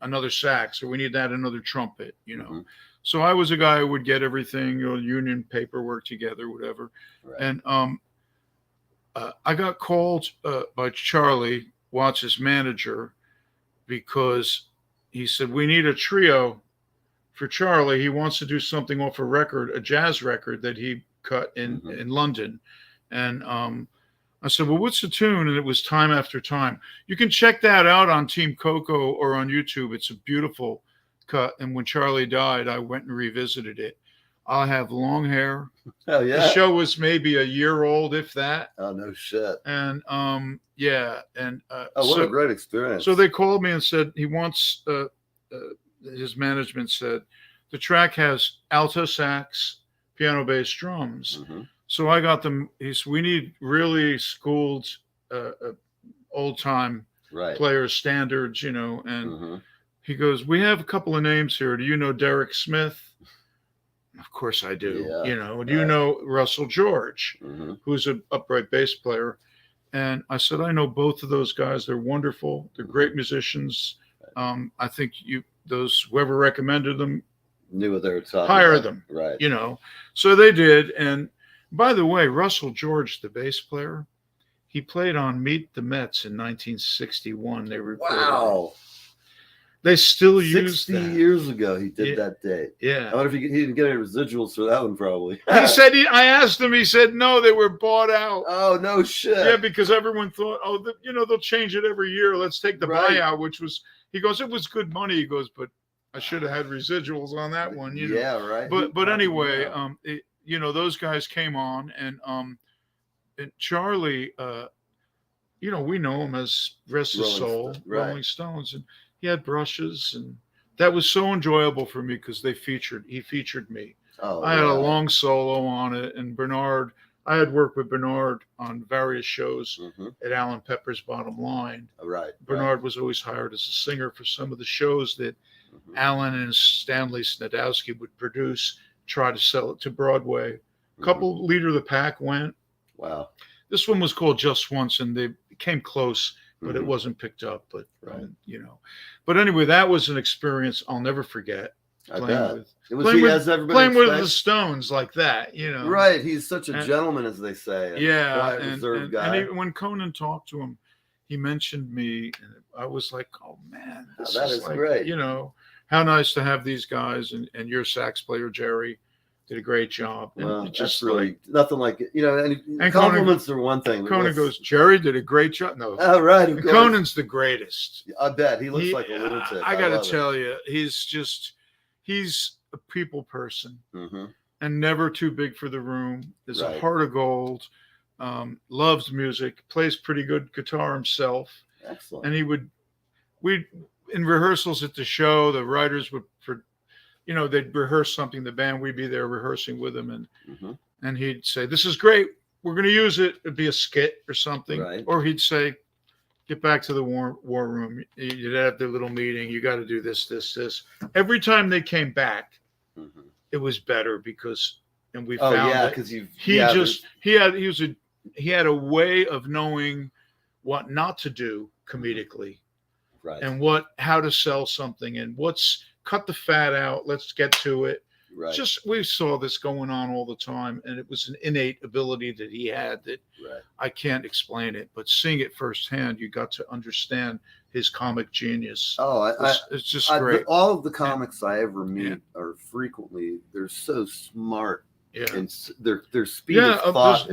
another sax, or we need to add another trumpet. You know, Mhm. so I was a guy who would get everything, you know, union paperwork together, whatever. Right. And I got called by Charlie Watts' manager because he said, we need a trio for Charlie. He wants to do something off a record, a jazz record that he cut in London. And I said, well, what's the tune? And it was Time After Time. You can check that out on Team Coco or on YouTube. It's a beautiful cut. And when Charlie died, I went and revisited it. I have long hair. Oh yeah. The show was maybe a year old, if that. Oh no shit. And yeah. And What a great experience. so they called me and said he wants, his management said, the track has alto sax, piano, bass, drums. Mhm. So I got them. He said, we need really schooled, old time Right. players, standards, you know. And Mhm. he goes, we have a couple of names here. Do you know Derek Smith? Of course I do. Yeah, You know, do you know Russell George, Mhm. who's an upright bass player? And I said, I know both of those guys. They're wonderful. They're great musicians. I think whoever recommended them, Knew what they were talking hire about. them. Right. You know, so they did. And by the way, Russell George, the bass player, he played on Meet the Mets in 1961. They recorded. Wow. They still use 60 that. years ago he did Yeah. that date. I Yeah. wonder if he didn't get any residuals for that one probably. He said, I asked him, he said, no, they were bought out. Oh no shit. Yeah, because everyone thought, they'll change it every year. Let's take the Right. buyout, which was, he goes, it was good money. He goes, but I should have had residuals on that one. You know? Yeah, right. But anyway, Yeah. those guys came on, and Charlie, we know him as Rest His Soul, Rolling Stones, and he had brushes, and that was so enjoyable for me because he featured me. Oh, I had a long solo on it, and Bernard, I had worked with Bernard on various shows at Alan Pepper's Bottom Line. Right. Bernard was always hired as a singer for some of the shows that Alan and Stanley Snadowski would produce, try to sell it to Broadway. A couple Leader of the Pack went. Wow. This one was called Just Once, and they came close, but it wasn't picked up. But but anyway, that was an experience I'll never forget. I Playing bet. with, It was playing he with, as everybody playing with the expects. Stones like that, you know. Right. He's such a And- gentleman, as they say. Yeah, Quiet, and reserved guy. when Conan talked to him, he mentioned me, and I was like, "Oh man, this that is like, great. You know, how nice to have these guys." And your sax player Jerry did a great job. And Well, it just just really nothing like it. And compliments are one thing. but Conan what's- goes, "Jerry did a great job." No, Oh, right. Of course. Conan's the greatest. I bet he looks like a lunatic. I got to love it. tell you, he's a people person. Mhm. And never too big for the room. Is Right. a heart of gold. Loves music. Plays pretty good guitar himself. Excellent. And in rehearsals at the show, the writers would, they'd rehearse something. The band, we'd be there rehearsing with him, and he'd say, "This is great. We're going to use it." It'd be a skit or something, Right. or he'd say, "Get back to the war room. You'd have their little meeting. You got to do this, this, this." Every time they came back, it was better because, and we found because he had a way of knowing what not to do comedically, right, and how to sell something, and cut the fat out. Let's get to it. right. We saw this going on all the time, and it was an innate ability that he had that I can't explain it, but seeing it firsthand, you got to understand his comic genius. It's just great. All of the comics I ever meet are frequently, they're so smart. Yeah. And their speed of thought.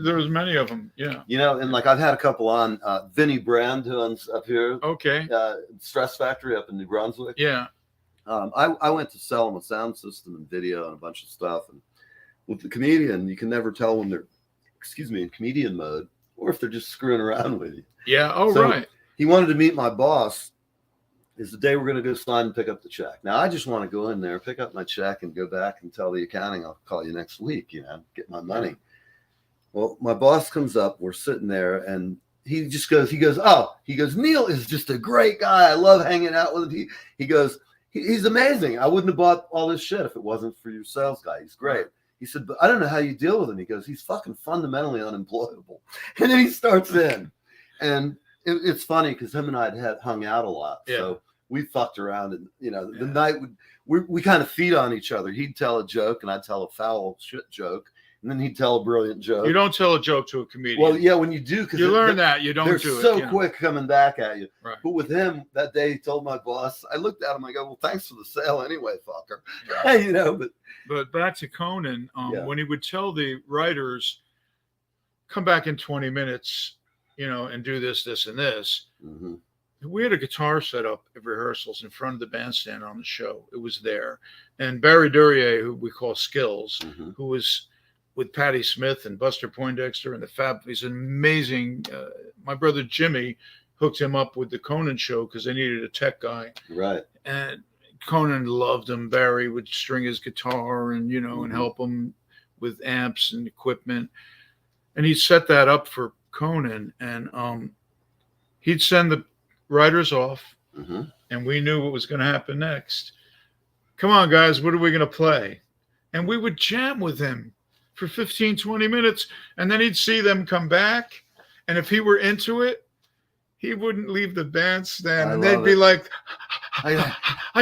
There's many of them. Yeah. And like I've had a couple on, Vinnie Brand, who's up here. Okay. Stress Factory up in New Brunswick. Yeah. I went to sell them a sound system and video and a bunch of stuff. And with the comedian, you can never tell when they're, in comedian mode or if they're just screwing around with you. Yeah. Oh, so right. He wanted to meet my boss. Is the day we're going to go sign and pick up the check. Now, I just want to go in there, pick up my check, and go back and tell the accounting I'll call you next week, get my money. Well, my boss comes up. We're sitting there, and he goes, "Neil is just a great guy. I love hanging out with him." He goes, he's amazing. I wouldn't have bought all this shit if it wasn't for your sales guy. He's great. He said, "But I don't know how you deal with him." He goes, "He's fucking fundamentally unemployable." And then he starts in. And it's funny because him and I had hung out a lot. Yeah. So we fucked around, and the night we kind of feed on each other. He'd tell a joke, and I'd tell a foul shit joke, and then he'd tell a brilliant joke. You don't tell a joke to a comedian. Well, yeah, when you do, because you learn that you don't they're do it. so quick coming back at you. Right. But with him that day, he told my boss. I looked at him. I go, "Well, thanks for the sale, anyway, fucker." Yeah. But back to Conan, when he would tell the writers, "Come back in 20 minutes, and do this, this, and this." Mm-hmm. We had a guitar set up at rehearsals in front of the bandstand on the show. It was there. And Barry Duryea, who we call Skills, who was with Patti Smith and Buster Poindexter and the Fab, he's an amazing. My brother Jimmy hooked him up with the Conan show because they needed a tech guy. Right. And Conan loved him. Barry would string his guitar and, and help him with amps and equipment. And he set that up for Conan. And he'd send the writers off, and we knew what was going to happen next. "Come on, guys, what are we going to play?" And we would jam with him for 15, 20 minutes, and then he'd see them come back, and if he were into it, he wouldn't leave the bandstand, and they'd be like, I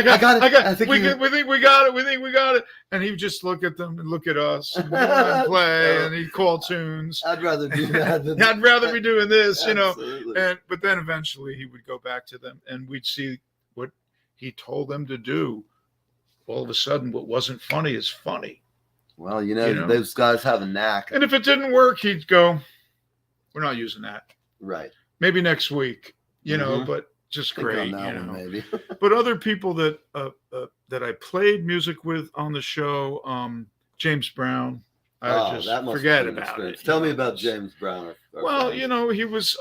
got it. We think we got it. And he'd just look at them and look at us and play, and he'd call tunes. I'd rather do that. I'd rather be doing this, Absolutely. But then eventually he would go back to them, and we'd see what he told them to do. All of a sudden, what wasn't funny is funny. Well, those guys have a knack. And if it didn't work, he'd go, "We're not using that. Right. Maybe next week." But just great, maybe. But other people that I played music with on the show, James Brown, just that must forget have been about it. Tell me about James Brown. Well, he was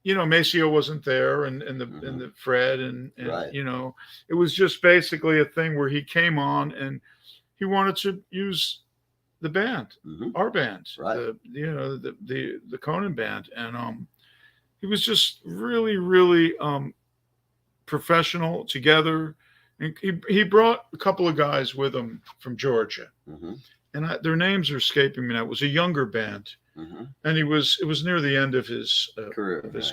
Maceo wasn't there, and the Fred, and right. It was just basically a thing where he came on and he wanted to use the band, our band, right? The Conan band, and he was just really, really professional together. And he brought a couple of guys with him from Georgia, and their names are escaping me now. It was a younger band, and it was near the end of his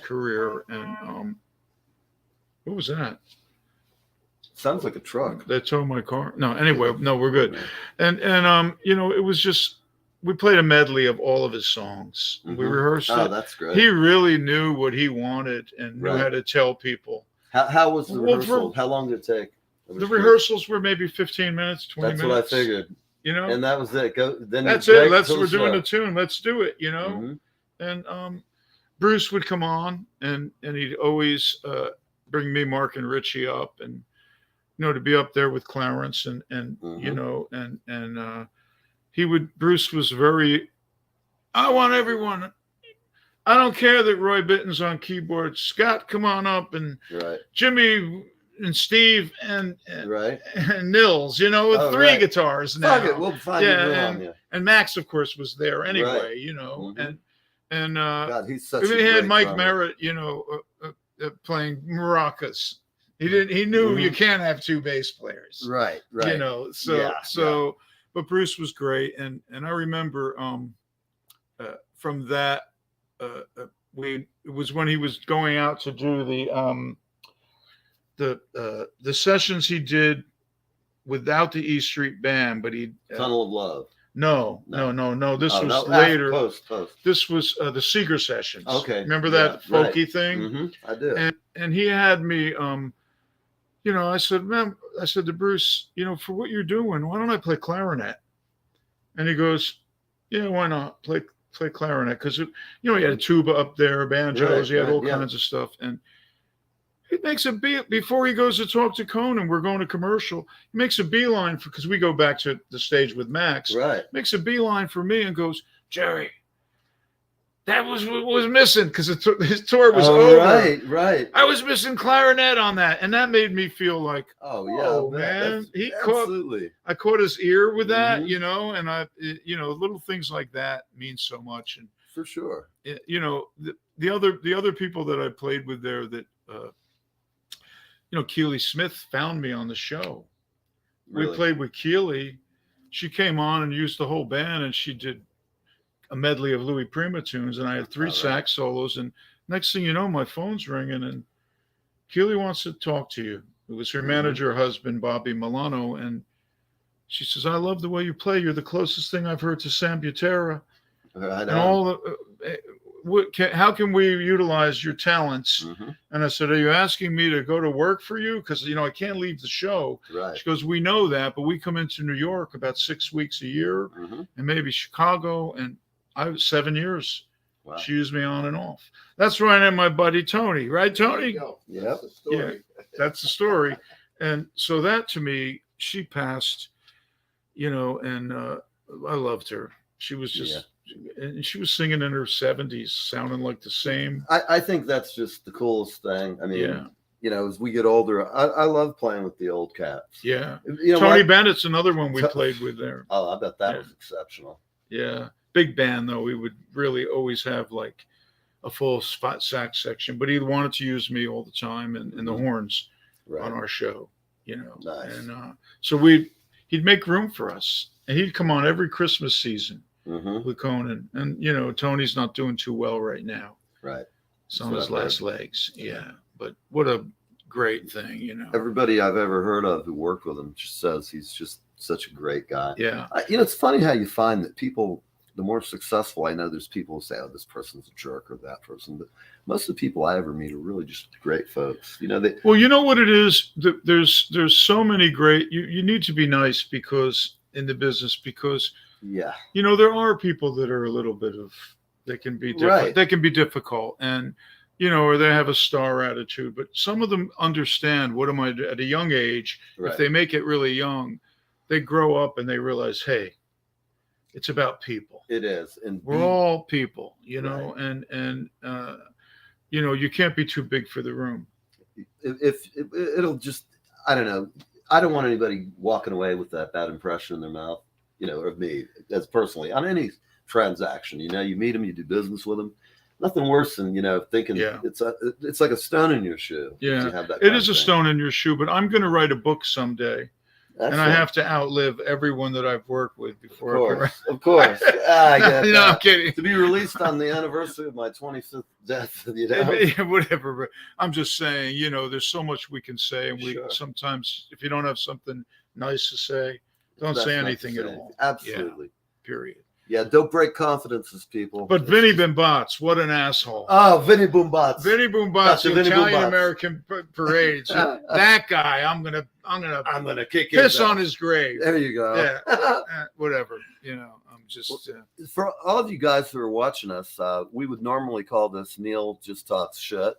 career. And what was that? Sounds like a truck. They towed my car. No, anyway, no, we're good. And it was just, we played a medley of all of his songs. We rehearsed it. That's great. He really knew what he wanted and knew how to tell people. How was the rehearsal? How long did it take? The rehearsals were maybe 15 minutes, 20 minutes. That's what I figured. And that was it. That's it. We're doing the tune. Let's do it. And Bruce would come on, and he'd always bring me, Mark, and Richie up, and to be up there with Clarence, and Bruce was very, "I want everyone I don't care that Roy Bitten's on keyboard. Scott, come on up, and Right. Jimmy and Steve and Right. and Nils, you know, with three guitars now. Fuck it, we'll find and Max, of course, was there anyway, Right. you know, Mhm. and God, he's such. we a had great Mike drummer. Merritt, you know, playing maracas. He knew you can't have two bass players, Right. Right. you know. But Bruce was great, and I remember from that it was when he was going out to do the sessions he did without the E Street Band, but he Tunnel of Love. No. This was no, later. Post. This was the Seeger sessions. Okay. Remember that folky thing? Mm-hmm. I do. And he had me, you know, I said to Bruce, you know, for what you're doing, why don't I play clarinet? And he goes, yeah, why not play clarinet? Because, you know, he had a tuba up there, banjos, he had all kinds of stuff. And he makes a before he goes to talk to Conan, we're going to commercial. He makes a beeline because we go back to the stage with Max. Right. Makes a beeline for me and goes, Jerry, that was what was missing because his tour was over. Right. I was missing clarinet on that, and that made me feel like, oh man, absolutely. I caught his ear with that, you know, and you know, little things like that mean so much, and for sure, you know, the other people that I played with there that. You know, Keely Smith found me on the show. Really? We played with Keely. She came on and used the whole band, and she did a medley of Louis Prima tunes, and I had three sax solos. And next thing you know, my phone's ringing, and Keely wants to talk to you. It was her manager husband, Bobby Milano, and she says, "I love the way you play. You're the closest thing I've heard to Sam Butera." And all the. How can we utilize your talents? And I said, are you asking me to go to work for you? Because, you know, I can't leave the show. Right. She goes, we know that, but we come into New York about 6 weeks a year and maybe Chicago. And I was 7 years. Wow. She used me on and off. That's where I met my buddy, Tony. Right, Tony? Yep. Yeah, that's the story. And so that to me, she passed, you know, and I loved her. She was just... And she was singing in her 70s, sounding like the same. I think that's just the coolest thing. I mean, you know, as we get older, I love playing with the old cats. Yeah. You know, Tony Bennett's another one we played with there. Oh, I bet that was exceptional. Yeah. Big band, though. We would really always have like a full spot sax section, but he wanted to use me all the time and the horns on our show, you know. Nice. And so he'd make room for us, and he'd come on every Christmas season. With Conan, and you know, Tony's not doing too well right now. Right. He's on his last legs. Yeah. But what a great thing, you know. Everybody I've ever heard of who worked with him just says he's just such a great guy. Yeah. You know, it's funny how you find that people, the more successful, I know there's people who say, oh, this person's a jerk or that person, but most of the people I ever meet are really just great folks. You know, well, you know what it is? There's so many great, you need to be nice because in the business, because you know, there are people that are a little bit of, they can be different. They can be difficult, and you know, or they have a star attitude, but some of them understand what am I at a young age. If they make it really young, they grow up and they realize, hey, it's about people. It is. And we're all people, you know, and you know, you can't be too big for the room. If it'll just, I don't know. I don't want anybody walking away with that bad impression in their mouth, you know, of me as personally on any transaction. You know, you meet them, you do business with them. Nothing worse than, you know, thinking it's like a stone in your shoe. Yeah, it is a stone in your shoe, but I'm going to write a book someday. And I have to outlive everyone that I've worked with before. Of course. I get no, I'm kidding. To be released on the anniversary of my 25th death, you know? Whatever. But I'm just saying, you know, there's so much we can say, and we sometimes, if you don't have something nice to say, don't say anything at all. Absolutely. Yeah, period. Yeah, don't break confidences, people. But Vinny Boombatz, what an asshole. Oh, Vinny Boombatz. Vinny Boombatz, the Italian American parades. That guy, I'm gonna kick piss on his grave. There you go. Yeah. Whatever. You know, I'm just for all of you guys who are watching us, we would normally call this Neil Just Talks Shit.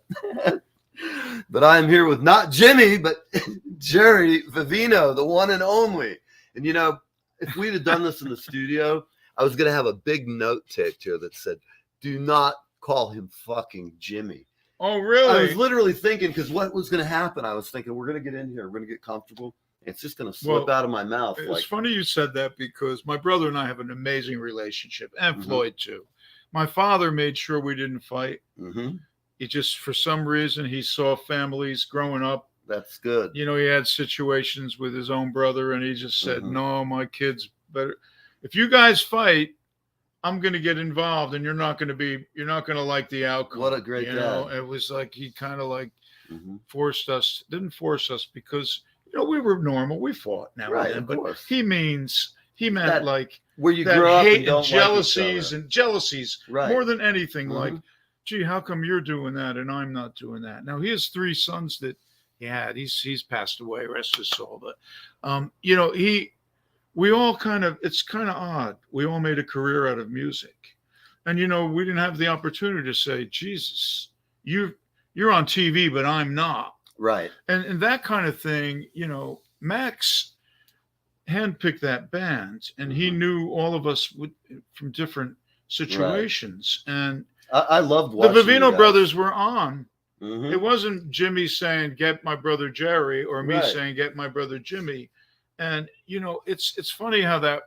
But I'm here with not Jimmy, but Jerry Vivino, the one and only. And you know, if we'd have done this in the studio, I was going to have a big note taped here that said, do not call him fucking Jimmy. Oh, really? I was literally thinking, because what was going to happen? I was thinking, we're going to get in here, we're going to get comfortable. It's just going to slip out of my mouth. It's funny you said that, because my brother and I have an amazing relationship, and Floyd too. My father made sure we didn't fight. He just, for some reason, he saw families growing up. That's good. You know, he had situations with his own brother, and he just said, no, my kids better. If you guys fight, I'm going to get involved, and you're not going to like the outcome. What a great dad. It was like, he kind of like didn't force us, because, you know, we were normal. We fought now and then, but he meant that, like, where you that grow up hate and don't jealousies like and jealousies right. more than anything. Like, gee, how come you're doing that and I'm not doing that? Now, he has 3 sons that he had. He's passed away, rest his soul. But, you know, we all it's kind of odd. We all made a career out of music. And, you know, we didn't have the opportunity to say, Jesus, you're on TV, but I'm not. Right. And that kind of thing, you know, Max handpicked that band, and he knew all of us from different situations. Right. And I loved watching the Vivino brothers were on. It wasn't Jimmy saying, get my brother Jerry, or me saying, get my brother Jimmy. And, you know, it's funny how that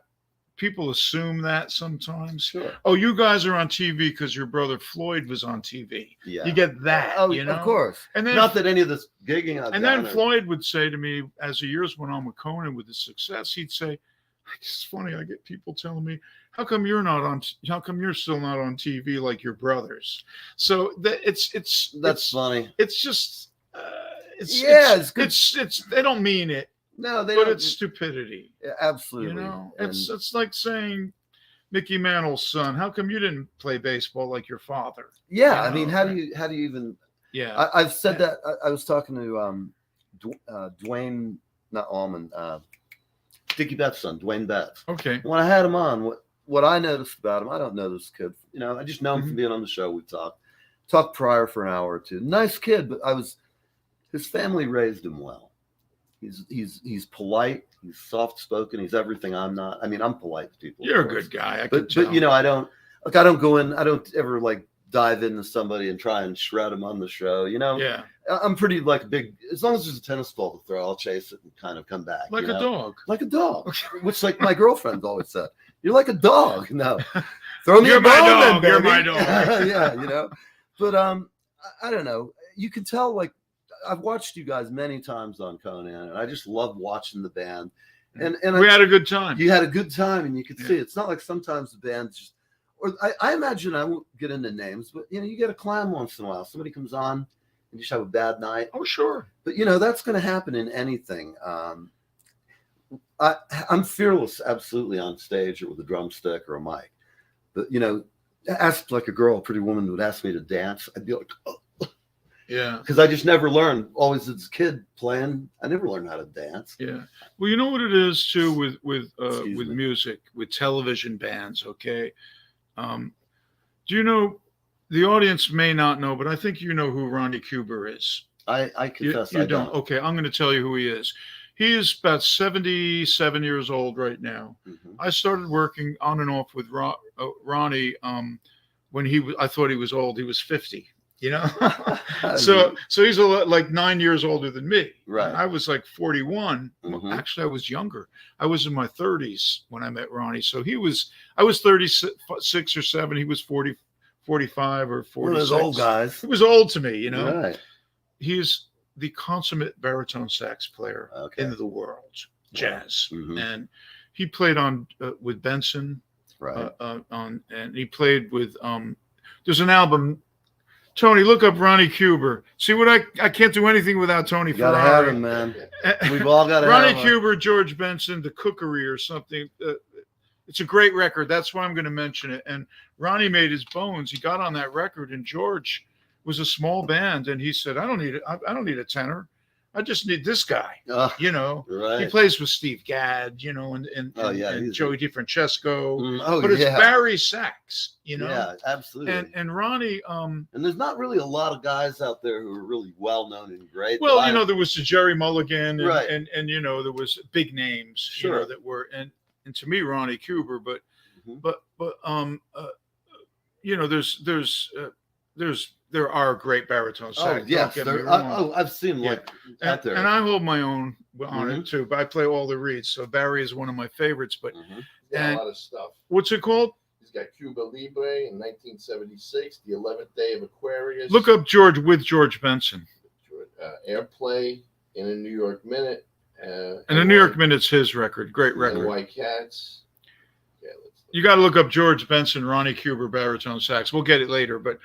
people assume that sometimes. Sure. Oh, you guys are on TV because your brother Floyd was on TV. Yeah. You get that. Oh, you know? Of course. And then, not that any of this gigging. Then Floyd would say to me, as the years went on with Conan, with his success, he'd say, it's funny, I get people telling me, how come you're still not on TV like your brothers? So that's funny. It's just it's good. It's they don't mean it. No, they but don't. It's stupidity. Absolutely. You know, it's like saying Mickey Mantle's son, how come you didn't play baseball like your father? Yeah, I mean, how do you even? Yeah, I've said that. I was talking to Dwayne, not Allman, Dickie Betts' son, Dwayne Betts. Okay. When I had him on, what I noticed about him, I don't know this kid. You know, I just know him from being on the show. We talked prior for an hour or two. Nice kid, but his family raised him well. He's polite. He's soft spoken. He's everything I'm not. I mean, I'm polite to people. You're a good guy. But you know, I don't go in. I don't ever like dive into somebody and try and shred them on the show. You know. Yeah. I'm pretty like big. As long as there's a tennis ball to throw, I'll chase it and kind of come back. Like a dog. Like a dog. Which, like my girlfriend's always said, "You're like a dog." No, throw me You're a bone, my dog. then, You're my dog. Yeah, you know. But I don't know. You can tell, like, I've watched you guys many times on Conan, and I just love watching the band. And we had a good time. You had a good time, and you could see it. It's not like sometimes the band's just. Or I imagine, I won't get into names, but you know, you get a clown once in a while. Somebody comes on and you just have a bad night. Oh, sure. But you know, that's going to happen in anything. I'm fearless, absolutely, on stage or with a drumstick or a mic. But you know, ask like a girl, a pretty woman would ask me to dance, I'd be like, oh. Yeah, because I just never learned. Always as a kid playing, I never learned how to dance. Yeah, well, you know what it is too with music, with television bands. Okay, do you know? The audience may not know, but I think you know who Ronnie Cuba is. I confess you don't. Okay, I'm going to tell you who he is. He is about 77 years old right now. Mm-hmm. I started working on and off with Ronnie when I thought he was old. He was 50. You know, so he's like 9 years older than me. Right. I was like 41. Mm-hmm. Actually, I was younger. I was in my 30s when I met Ronnie. So I was 36 or 7. He was 40, 45 or 46. One of those old guys. He was old to me, you know. Right. He's the consummate baritone sax player in the world, jazz. Mm-hmm. And he played on with Benson. Right. And he played with there's an album. Tony, look up Ronnie Cuba. See what I can't do anything without Tony Ferrari. Gotta have him, man. We've all got to have Ronnie Cuba, George Benson, The Cookery or something. It's a great record. That's why I'm going to mention it. And Ronnie made his bones. He got on that record, and George was a small band, and he said, "I don't need it. I don't need a tenor. I just need this guy." You know, right. He plays with Steve Gadd, you know, and Joey DeFrancesco. But it's Barry sax, you know. Yeah, absolutely. And Ronnie. And there's not really a lot of guys out there who are really well known and great. Well, you know, there was Jerry Mulligan, and, right. and you know, there was big names, sure, you know, that were and to me Ronnie Cuba, but you know, there's there are great baritone Oh sax. yes, Don't get me wrong. I've seen like out there. And I hold my own on it too, but I play all the reeds. So Barry is one of my favorites. But a lot of stuff. What's it called? He's got Cuba Libre in 1976, The 11th Day of Aquarius. Look up George Benson. Airplay in a New York Minute. And the New York Minute's his record. Great record. And White Cats. Yeah, you got to look up George Benson, Ronnie Cuber, baritone sax. We'll get it later, but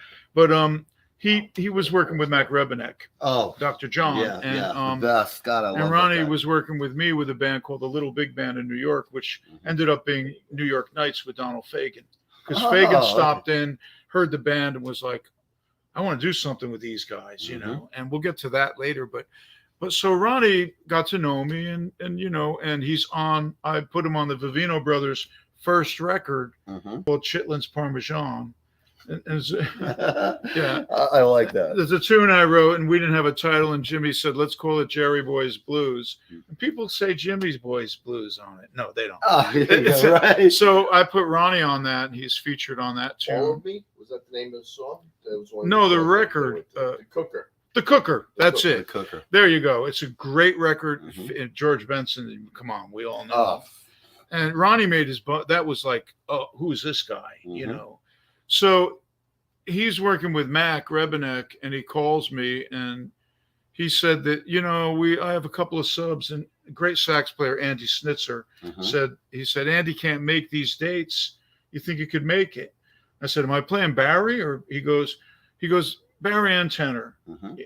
he was working with Mac Rebenek. Oh, Dr. John. The best. God, I love and Ronnie that. was working with me with a band called the Little Big Band in New York, which ended up being New York Nights with Donald Fagen. Because Fagen stopped in, heard the band, and was like, I want to do something with these guys, you know. And we'll get to that later, but so Ronnie got to know me, and he's on. I put him on the Vivino Brothers' first record called Chitlin's Parmesan. Yeah, I like that. There's a tune I wrote, and we didn't have a title, and Jimmy said, let's call it Jerry Boy's Blues. And people say Jimmy's Boy's Blues on it. No, they don't. Oh, yeah, right. So I put Ronnie on that, and he's featured on that tune. All of Me? Was that the name of the song? That was one No, the record. The Cooker. The Cooker. That's it. The Cooker. There you go. It's a great record. George Benson, come on, we all know. And Ronnie made that was like, oh, who's this guy? You know. So he's working with Mac Rebenek, and he calls me, and he said that, I have a couple of subs, and a great sax player, Andy Snitzer, said, Andy can't make these dates. You think you could make it? I said, am I playing Barry? Or he goes, Barry and tenor.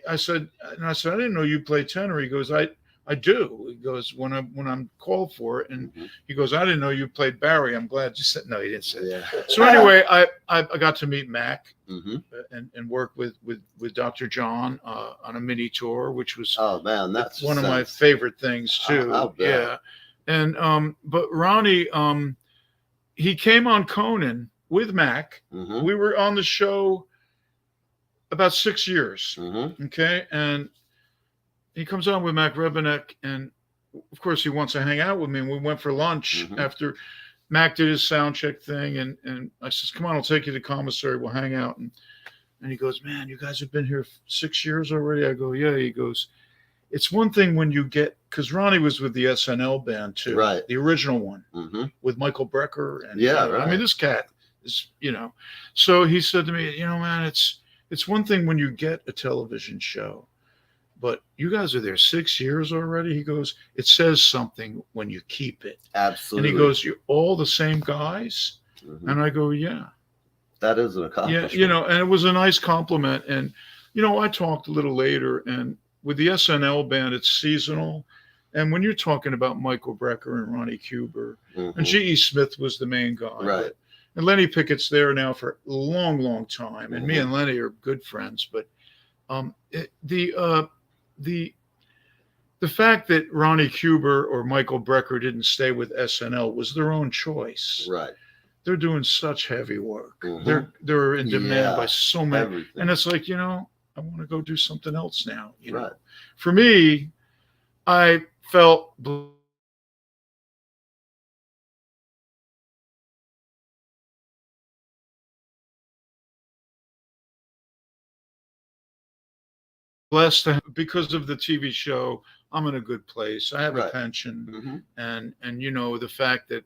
I said, I didn't know you played tenor. He goes, I do. He goes, when I'm called for it. And he goes, I didn't know you played Barry. I'm glad you said. No, he didn't say that. So anyway, I got to meet Mac and work with Dr. John on a mini tour, which was that's one of my favorite things too. Yeah. And but Ronnie, he came on Conan with Mac. We were on the show about 6 years. Okay. And he comes on with Mac Rebenek, and of course he wants to hang out with me. And we went for lunch after Mac did his sound check thing. And I says, come on, I'll take you to commissary. We'll hang out. And he goes, man, you guys have been here 6 years already. I go, yeah. He goes, it's one thing when you get, because Ronnie was with the SNL band too. Right. The original one with Michael Brecker. And right. I mean, this cat is, so he said to me, man, it's one thing when you get a television show, but you guys are there 6 years already. He goes, it says something when you keep it. Absolutely. And he goes, you're all the same guys? And I go, yeah. That is an accomplishment. Yeah, and it was a nice compliment. And, I talked a little later, and with the SNL band, it's seasonal. And when you're talking about Michael Brecker and Ronnie Cuber, and G.E. Smith was the main guy. Right. And Lenny Pickett's there now for a long, long time. And me and Lenny are good friends. But the fact that Ronnie Cuber or Michael Brecker didn't stay with SNL was their own choice. Right. They're doing such heavy work. They're in demand by so many. Everything. And it's like, I want to go do something else now. Right. For me, I felt blessed because of the TV show. I'm in a good place. I have a pension, and the fact that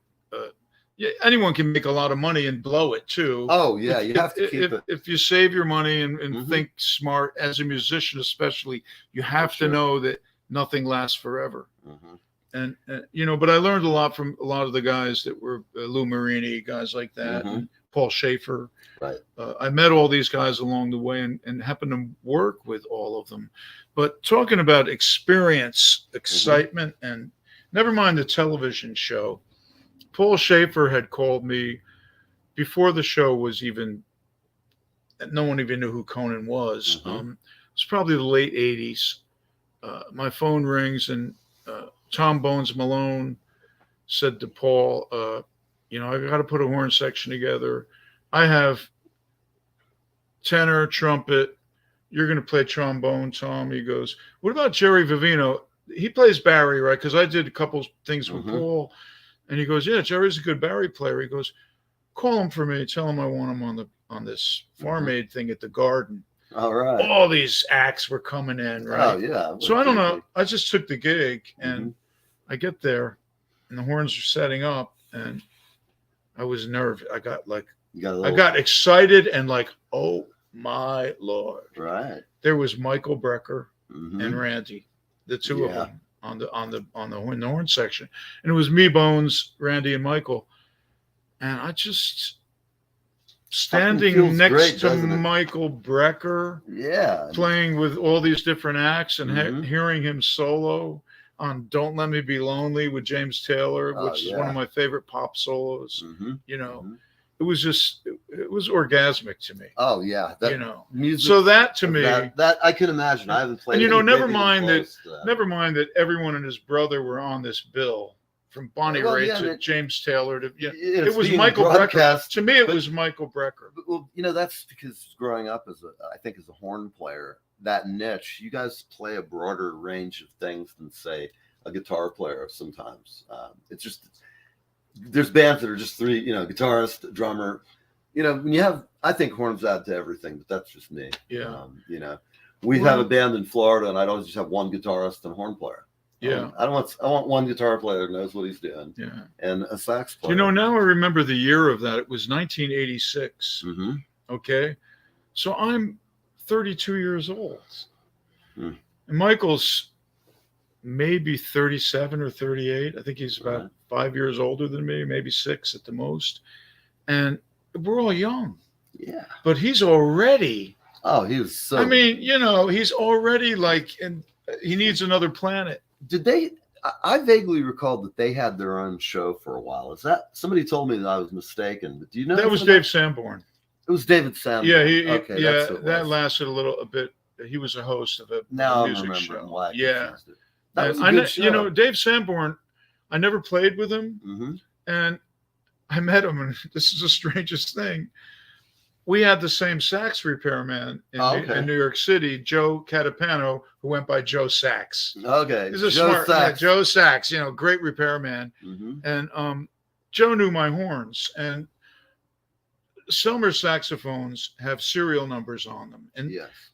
anyone can make a lot of money and blow it too. Oh yeah, you have to keep it. If you save your money and think smart as a musician, especially, you have to know that nothing lasts forever. And but I learned a lot from a lot of the guys that were Lou Marini, guys like that, and Paul Schaefer. Right. I met all these guys along the way and happened to work with all of them. But talking about experience, excitement, and never mind the television show, Paul Schaefer had called me before the show was even, no one even knew who Conan was. It was probably the late 80s. My phone rings, and Tom Bones Malone said to Paul, I got to put a horn section together. I have tenor, trumpet. You're going to play trombone, Tom. He goes, what about Jerry Vivino? He plays Barry, right? Because I did a couple things with Paul. And he goes, yeah, Jerry's a good Barry player. He goes, call him for me. Tell him I want him on on this Farm Aid thing at the Garden. All right. All these acts were coming in, right? Oh yeah. So I don't know. I just took the gig, and I get there, and the horns are setting up, and I was nervous. I got excited and like, oh my Lord! Right. There was Michael Brecker and Randy, the two of them on the horn section, and it was me, Bones, Randy, and Michael, and I just standing next to Michael Brecker, playing with all these different acts and hearing him solo on "Don't Let Me Be Lonely" with James Taylor, which is one of my favorite pop solos. You know, it was orgasmic to me. Oh yeah, music. So that to me, that I can imagine. I haven't played. And never mind that everyone and his brother were on this bill. From Bonnie Raitt to James Taylor to it was Michael Brecker. To me, it was Michael Brecker. Well, that's because growing up as a horn player, that niche, you guys play a broader range of things than say a guitar player. Sometimes it's just there's bands that are just three, guitarist, drummer. When you have, I think horns add to everything, but that's just me. Yeah. We have a band in Florida, and I'd always just have one guitarist and a horn player. Yeah, I want one guitar player that knows what he's doing. Yeah, and a sax player. Now I remember the year of that. It was 1986. Okay, so I'm 32 years old, and Michael's maybe 37 or 38. I think he's about 5 years older than me, maybe 6 at the most, and we're all young. Yeah, but he's already. Oh, he was so. I mean, he's already and he needs another planet. Did they? I vaguely recall that they had their own show for a while. Is that somebody told me that I was mistaken? But do you know that was Dave Sanborn? It was David Sanborn. Yeah, that lasted a bit. He was a host of a music show. Why that was a good show. Dave Sanborn. I never played with him, and I met him, and this is the strangest thing. We had the same sax repairman in New York City, Joe Catapano, who went by Joe Sax. Okay, he's Joe Sax, great repairman. And Joe knew my horns. And Selmer saxophones have serial numbers on them,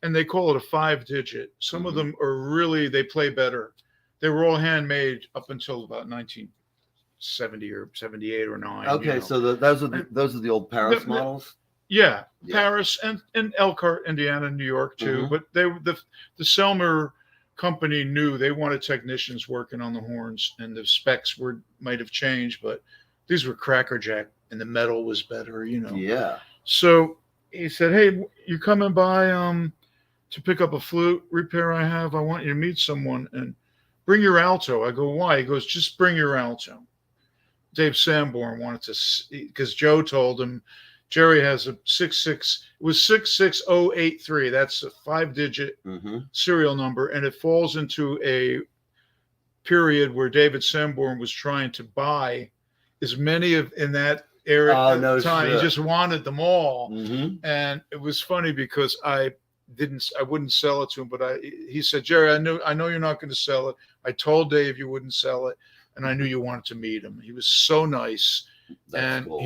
and they call it a 5-digit. Some of them are they play better. They were all handmade up until about 1970 or 78 or 9. Okay, so those are the old Paris models. Yeah, Paris and Elkhart, Indiana, New York too. But the Selmer company knew they wanted technicians working on the horns, and the specs might have changed, but these were crackerjack, and the metal was better, Yeah. So he said, "Hey, you coming by to pick up a flute repair I have? I want you to meet someone and bring your alto." I go, "Why?" He goes, "Just bring your alto." Dave Sanborn wanted to see, because Joe told him. Jerry has a 66. It was 66083. That's a 5-digit serial number, and it falls into a period where David Sanborn was trying to buy as many in that area at the time. Shit. He just wanted them all, and it was funny because I wouldn't sell it to him, but he said, "Jerry, I know you're not going to sell it. I told Dave you wouldn't sell it, and I knew you wanted to meet him." He was so nice. That's cool.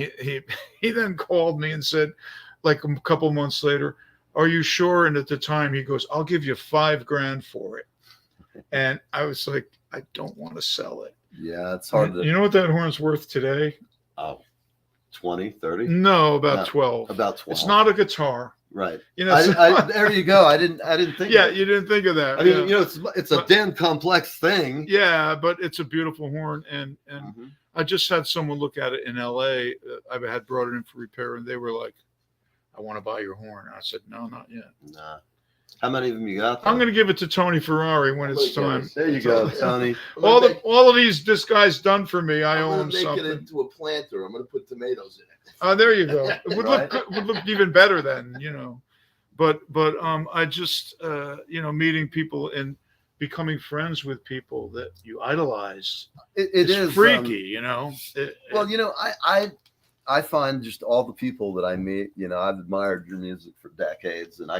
He then called me and said, like a couple months later, "Are you sure?" And at the time he goes, "I'll give you $5,000 for it." And I was like, "I don't want to sell it." Yeah, it's hard. You know what that horn's worth today? Oh, 20, 30? No, about 12. About 12. It's not a guitar. Right. There you go. I didn't think. Yeah, you didn't think of that. I mean, it's a damn complex thing. Yeah, but it's a beautiful horn, and I just had someone look at it in LA. I had brought it in for repair, and they were like, "I want to buy your horn." I said, "No, not yet." Nah. How many of them you got? I'm going to give it to Tony Ferrari when it's time. There you go, Tony. all of these this guy's done for me. I owe him something. I'm going to make it into a planter. I'm going to put tomatoes in it. Oh, there you go. It would look even better then, But I just meeting people and becoming friends with people that you idolize. It is freaky, I find just all the people that I meet, I've admired your music for decades, and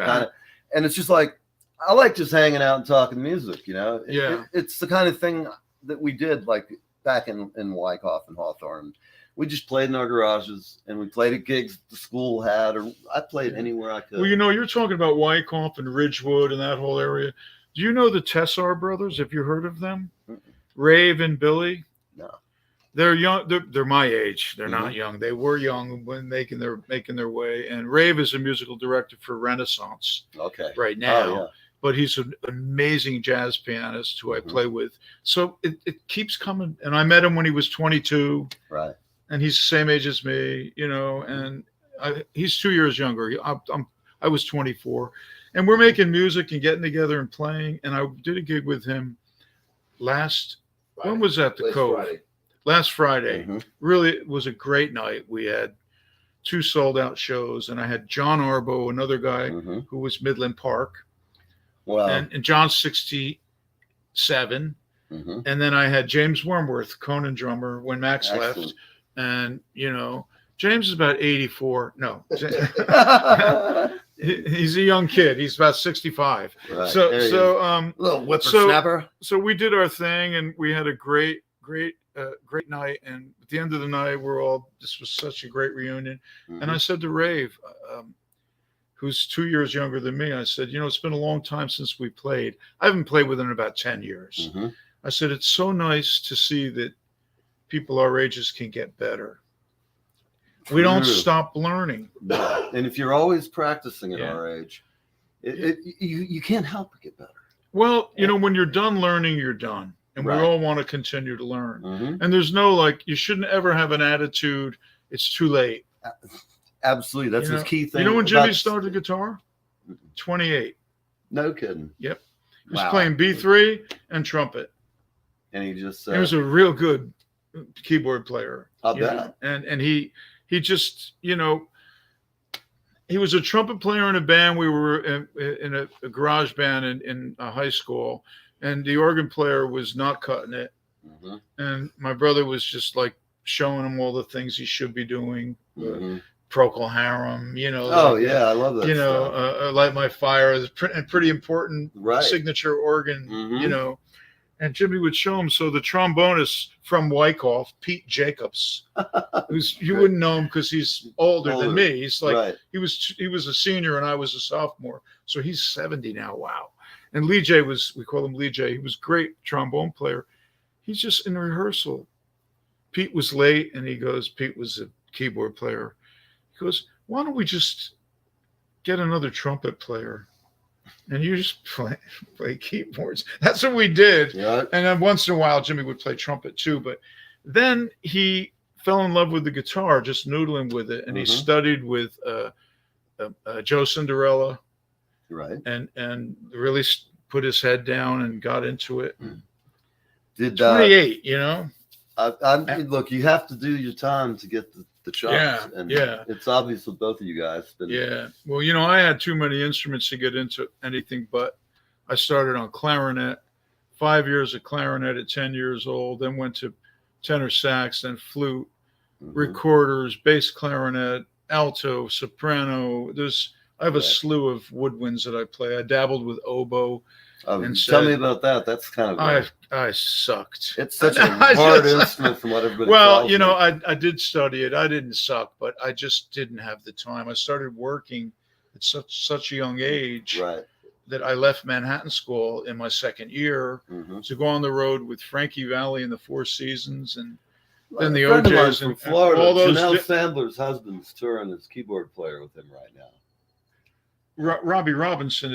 and it's just like I like just hanging out and talking music, it's the kind of thing that we did like back in Wyckoff and Hawthorne. we just played in our garages, and we played at gigs the school had, or I played anywhere I could. Well, you're talking about Wyckoff and Ridgewood and that whole area. Do you know the Tessar brothers? Have you heard of them? Mm-mm. Rave and Billy? No. They're young. They're my age. They're not young. They were young when making their way. And Rave is a musical director for Renaissance right now. Oh, yeah. But he's an amazing jazz pianist who I play with. So it keeps coming. And I met him when he was 22. Right. And he's the same age as me, and he's 2 years younger. I was 24. And we're making music and getting together and playing. And I did a gig with him when was that? The Cove. Last Friday. Really, it was a great night. We had 2 sold out shows, and I had John Arbo, another guy who was Midland Park. Wow. And John's 67. And then I had James Wormworth, Conan drummer, when Max left. And, James is about 84. No. He's a young kid. He's about 65. Right. So little whippersnapper. So we did our thing, and we had a great night. And at the end of the night, this was such a great reunion. And I said to Rave, who's 2 years younger than me, I said, it's been a long time since we played. I haven't played with him in about 10 years. I said, it's so nice to see that people our ages can get better. We don't stop learning. No. And if you're always practicing at our age, you can't help but get better. Well, when you're done learning, you're done. And we all want to continue to learn. And there's no, you shouldn't ever have an attitude, it's too late. Absolutely. That's his key thing. You know when Jimmy started guitar? 28. No kidding. Yep. He was playing B3 and trumpet. And he just... he was a real good keyboard player. I bet. And he just, he was a trumpet player in a band. We were in a garage band in a high school, and the organ player was not cutting it. And my brother was just showing him all the things he should be doing. Procol Harum, I love that stuff. Light My Fire is a pretty important signature organ, and Jimmy would show him. So the trombonist from Wyckoff, Pete Jacobs, you wouldn't know him because he's older than me. He's he was a senior and I was a sophomore, so he's 70 now. Wow. And Lee J we call him Lee J. He was a great trombone player. He's just in rehearsal. Pete was late, and Pete was a keyboard player. He goes, why don't we just get another trumpet player and you just play keyboards? That's what we did. Yeah. And then once in a while, Jimmy would play trumpet too. But then he fell in love with the guitar, just noodling with it. And he studied with Joe Cinderella. Right. And really put his head down and got into it. Did 28, look, you have to do your time to get the chops. Yeah. It's obvious with both of you guys. Yeah. Well, I had too many instruments to get into anything, but I started on clarinet, 5 years of clarinet at 10 years old, then went to tenor sax, then flute, recorders, bass clarinet, alto, soprano. I have a slew of woodwinds that I play. I dabbled with oboe. Tell me about that. That's kind of I sucked. It's such a hard instrument from what everybody tells me. I did study it. I didn't suck, but I just didn't have the time. I started working at such a young age that I left Manhattan School in my second year to go on the road with Frankie Valli and the Four Seasons, and then the OJs from Florida. All those Janelle Sandler's husband's touring as keyboard player with him right now. Robbie Robinson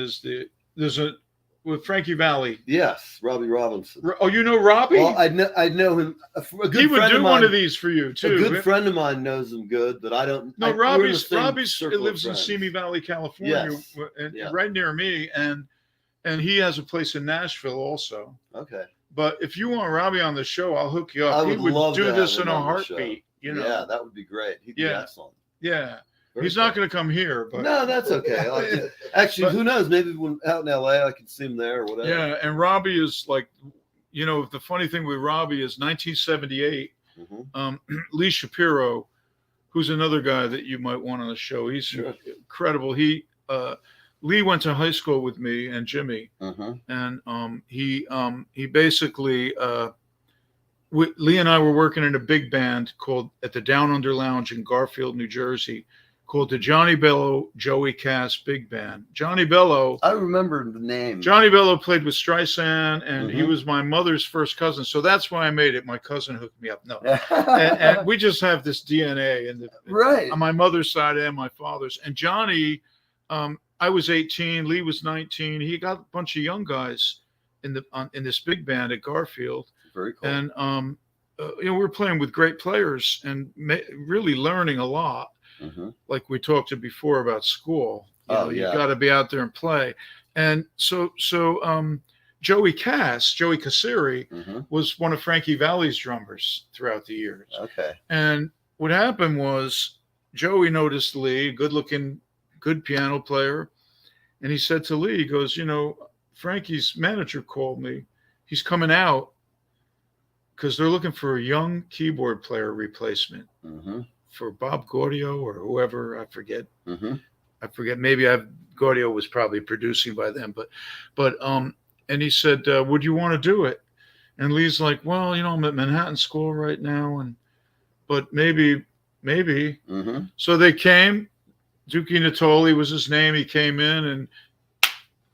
with Frankie Valli. Yes, Robbie Robinson. Oh, you know Robbie? Well, I know him. He would do one of these for you too. A good friend of mine knows him good, but I don't. No, Robbie lives in Simi Valley, California, right near me, and he has a place in Nashville also. Okay. But if you want Robbie on the show, I'll hook you up. He would do this in a heartbeat. Yeah, that would be great. He'd be excellent. Yeah. He's not going to come here, but no, that's okay. Actually, who knows? Maybe when out in LA, I can see him there or whatever. Yeah, and Robbie is the funny thing with Robbie is 1978. Lee Shapiro, who's another guy that you might want on the show. He's incredible. Lee went to high school with me and Jimmy, and he basically Lee and I were working in a big band called at the Down Under Lounge in Garfield, New Jersey, called the Johnny Bello, Joey Cass Big Band. Johnny Bello. I remember the name. Johnny Bello played with Streisand, and he was my mother's first cousin. So that's why I made it. My cousin hooked me up. No. and we just have this DNA. Right. On my mother's side and my father's. And Johnny, I was 18. Lee was 19. He got a bunch of young guys in this big band at Garfield. Very cool. And, we were playing with great players and really learning a lot. Like we talked to before about school. You got to be out there and play. And so Joey Cassiri was one of Frankie Valli's drummers throughout the years. Okay. And what happened was Joey noticed Lee, good-looking, good piano player. And he said to Lee, he goes, Frankie's manager called me. He's coming out because they're looking for a young keyboard player replacement. For Bob Gaudio or whoever, I forget. Maybe Gaudio was probably producing by then, but and he said, would you want to do it? And Lee's like, well, I'm at Manhattan School right now, but maybe. So they came. Dookie Natoli was his name. He came in, and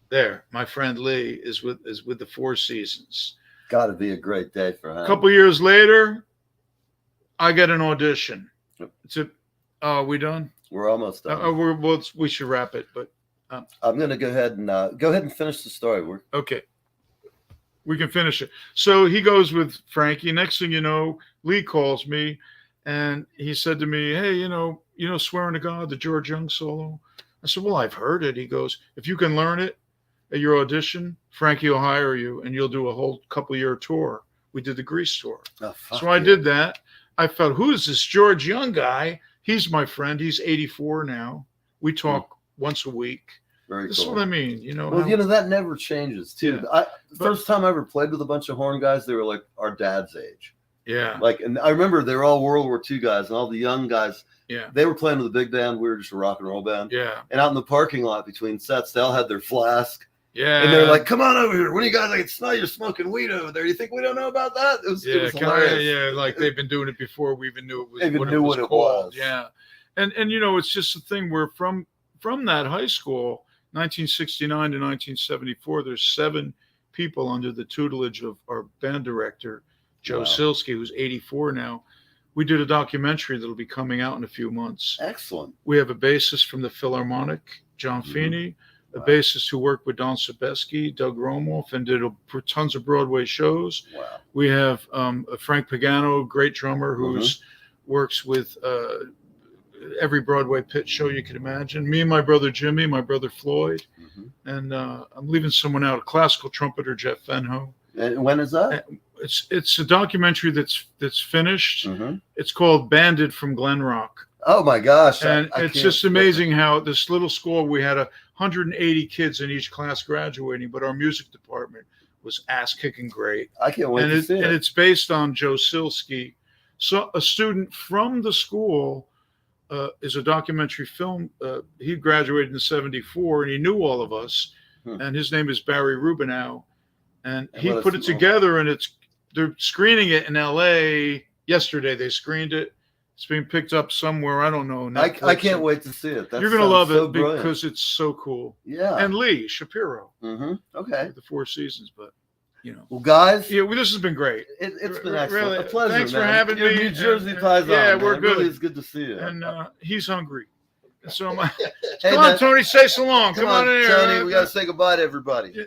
there, my friend Lee is with the Four Seasons. Got to be a great day for him. A couple years later, I get an audition. Are we done? We're almost done. We should wrap it, but I'm going to go ahead and finish the story. Okay. We can finish it. So he goes with Frankie. Next thing you know, Lee calls me, and he said to me, "Hey, Swearing to God, the George Young solo." I said, "Well, I've heard it." He goes, "If you can learn it at your audition, Frankie will hire you, and you'll do a whole couple-year tour." We did the Grease tour. So I did that. I felt, who is this George Young guy? He's my friend. He's 84 now. We talk once a week. Very This cool. is what I mean. That never changes too. Yeah. First time I ever played with a bunch of horn guys, they were like our dad's age. Yeah. And I remember they were all World War II guys, and all the young guys. Yeah. They were playing with a big band. We were just a rock and roll band. Yeah. And out in the parking lot between sets, they all had their flask. Yeah. And they're like, "Come on over here. When you guys, I can smell you're smoking weed over there. You think we don't know about that?" It was hilarious. Like they've been doing it before we even knew it was. What it was. Yeah. And it's just a thing where from that high school, 1969 to 1974, there's 7 people under the tutelage of our band director, Joe Silsky, who's 84 now. We did a documentary that'll be coming out in a few months. Excellent. We have a bassist from the Philharmonic, John Feeney, a bassist who worked with Don Sebeski, Doug Romoff, and did tons of Broadway shows. Wow. We have Frank Pagano, great drummer, who's works with every Broadway pit show you can imagine. Me and my brother Jimmy, my brother Floyd, and I'm leaving someone out, a classical trumpeter, Jeff Fenho. And when is that? It's a documentary that's finished. It's called Bandit from Glen Rock. Oh my gosh. And it's just amazing how this little school, we had 180 kids in each class graduating, but our music department was ass-kicking great. I can't wait to see it. And it's based on Joe Silsky. So a student from the school is a documentary film. He graduated in '74, and he knew all of us. And his name is Barry Rubinow. And he put it together, and they're screening it in L.A. yesterday. They screened it. It's being picked up somewhere. I don't know. I can't wait to see it. You're going to love it because it's so cool. Yeah. And Lee Shapiro. Okay. The Four Seasons, but Well, guys. Yeah, this has been great. It's been excellent. Really, a pleasure. Thanks man. for having me. New Jersey ties yeah, on. we're good. Really, it's good to see you. And he's hungry. So am I. Hey, come on, Tony, say so long. Come on in here. Tony, we got to say goodbye to everybody.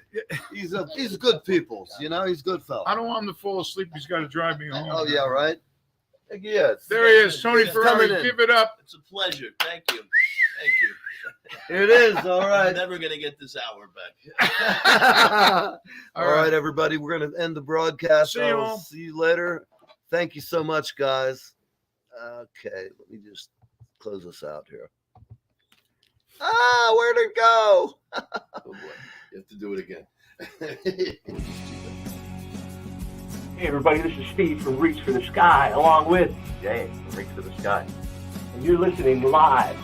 He's good people. He's good fella. I don't want him to fall asleep. He's got to drive me home. Oh, yeah, right? Yes. There he is, Tony Ferrari. Give it up. It's a pleasure. Thank you. Thank you. Here it is. All right. I'm never going to get this hour back. All right, everybody. We're going to end the broadcast. See you all. See you later. Thank you so much, guys. Okay. Let me just close this out here. Where'd it go? Oh, boy. You have to do it again. Hey everybody, this is Steve from Reach for the Sky, along with Jay from Reach for the Sky. And you're listening live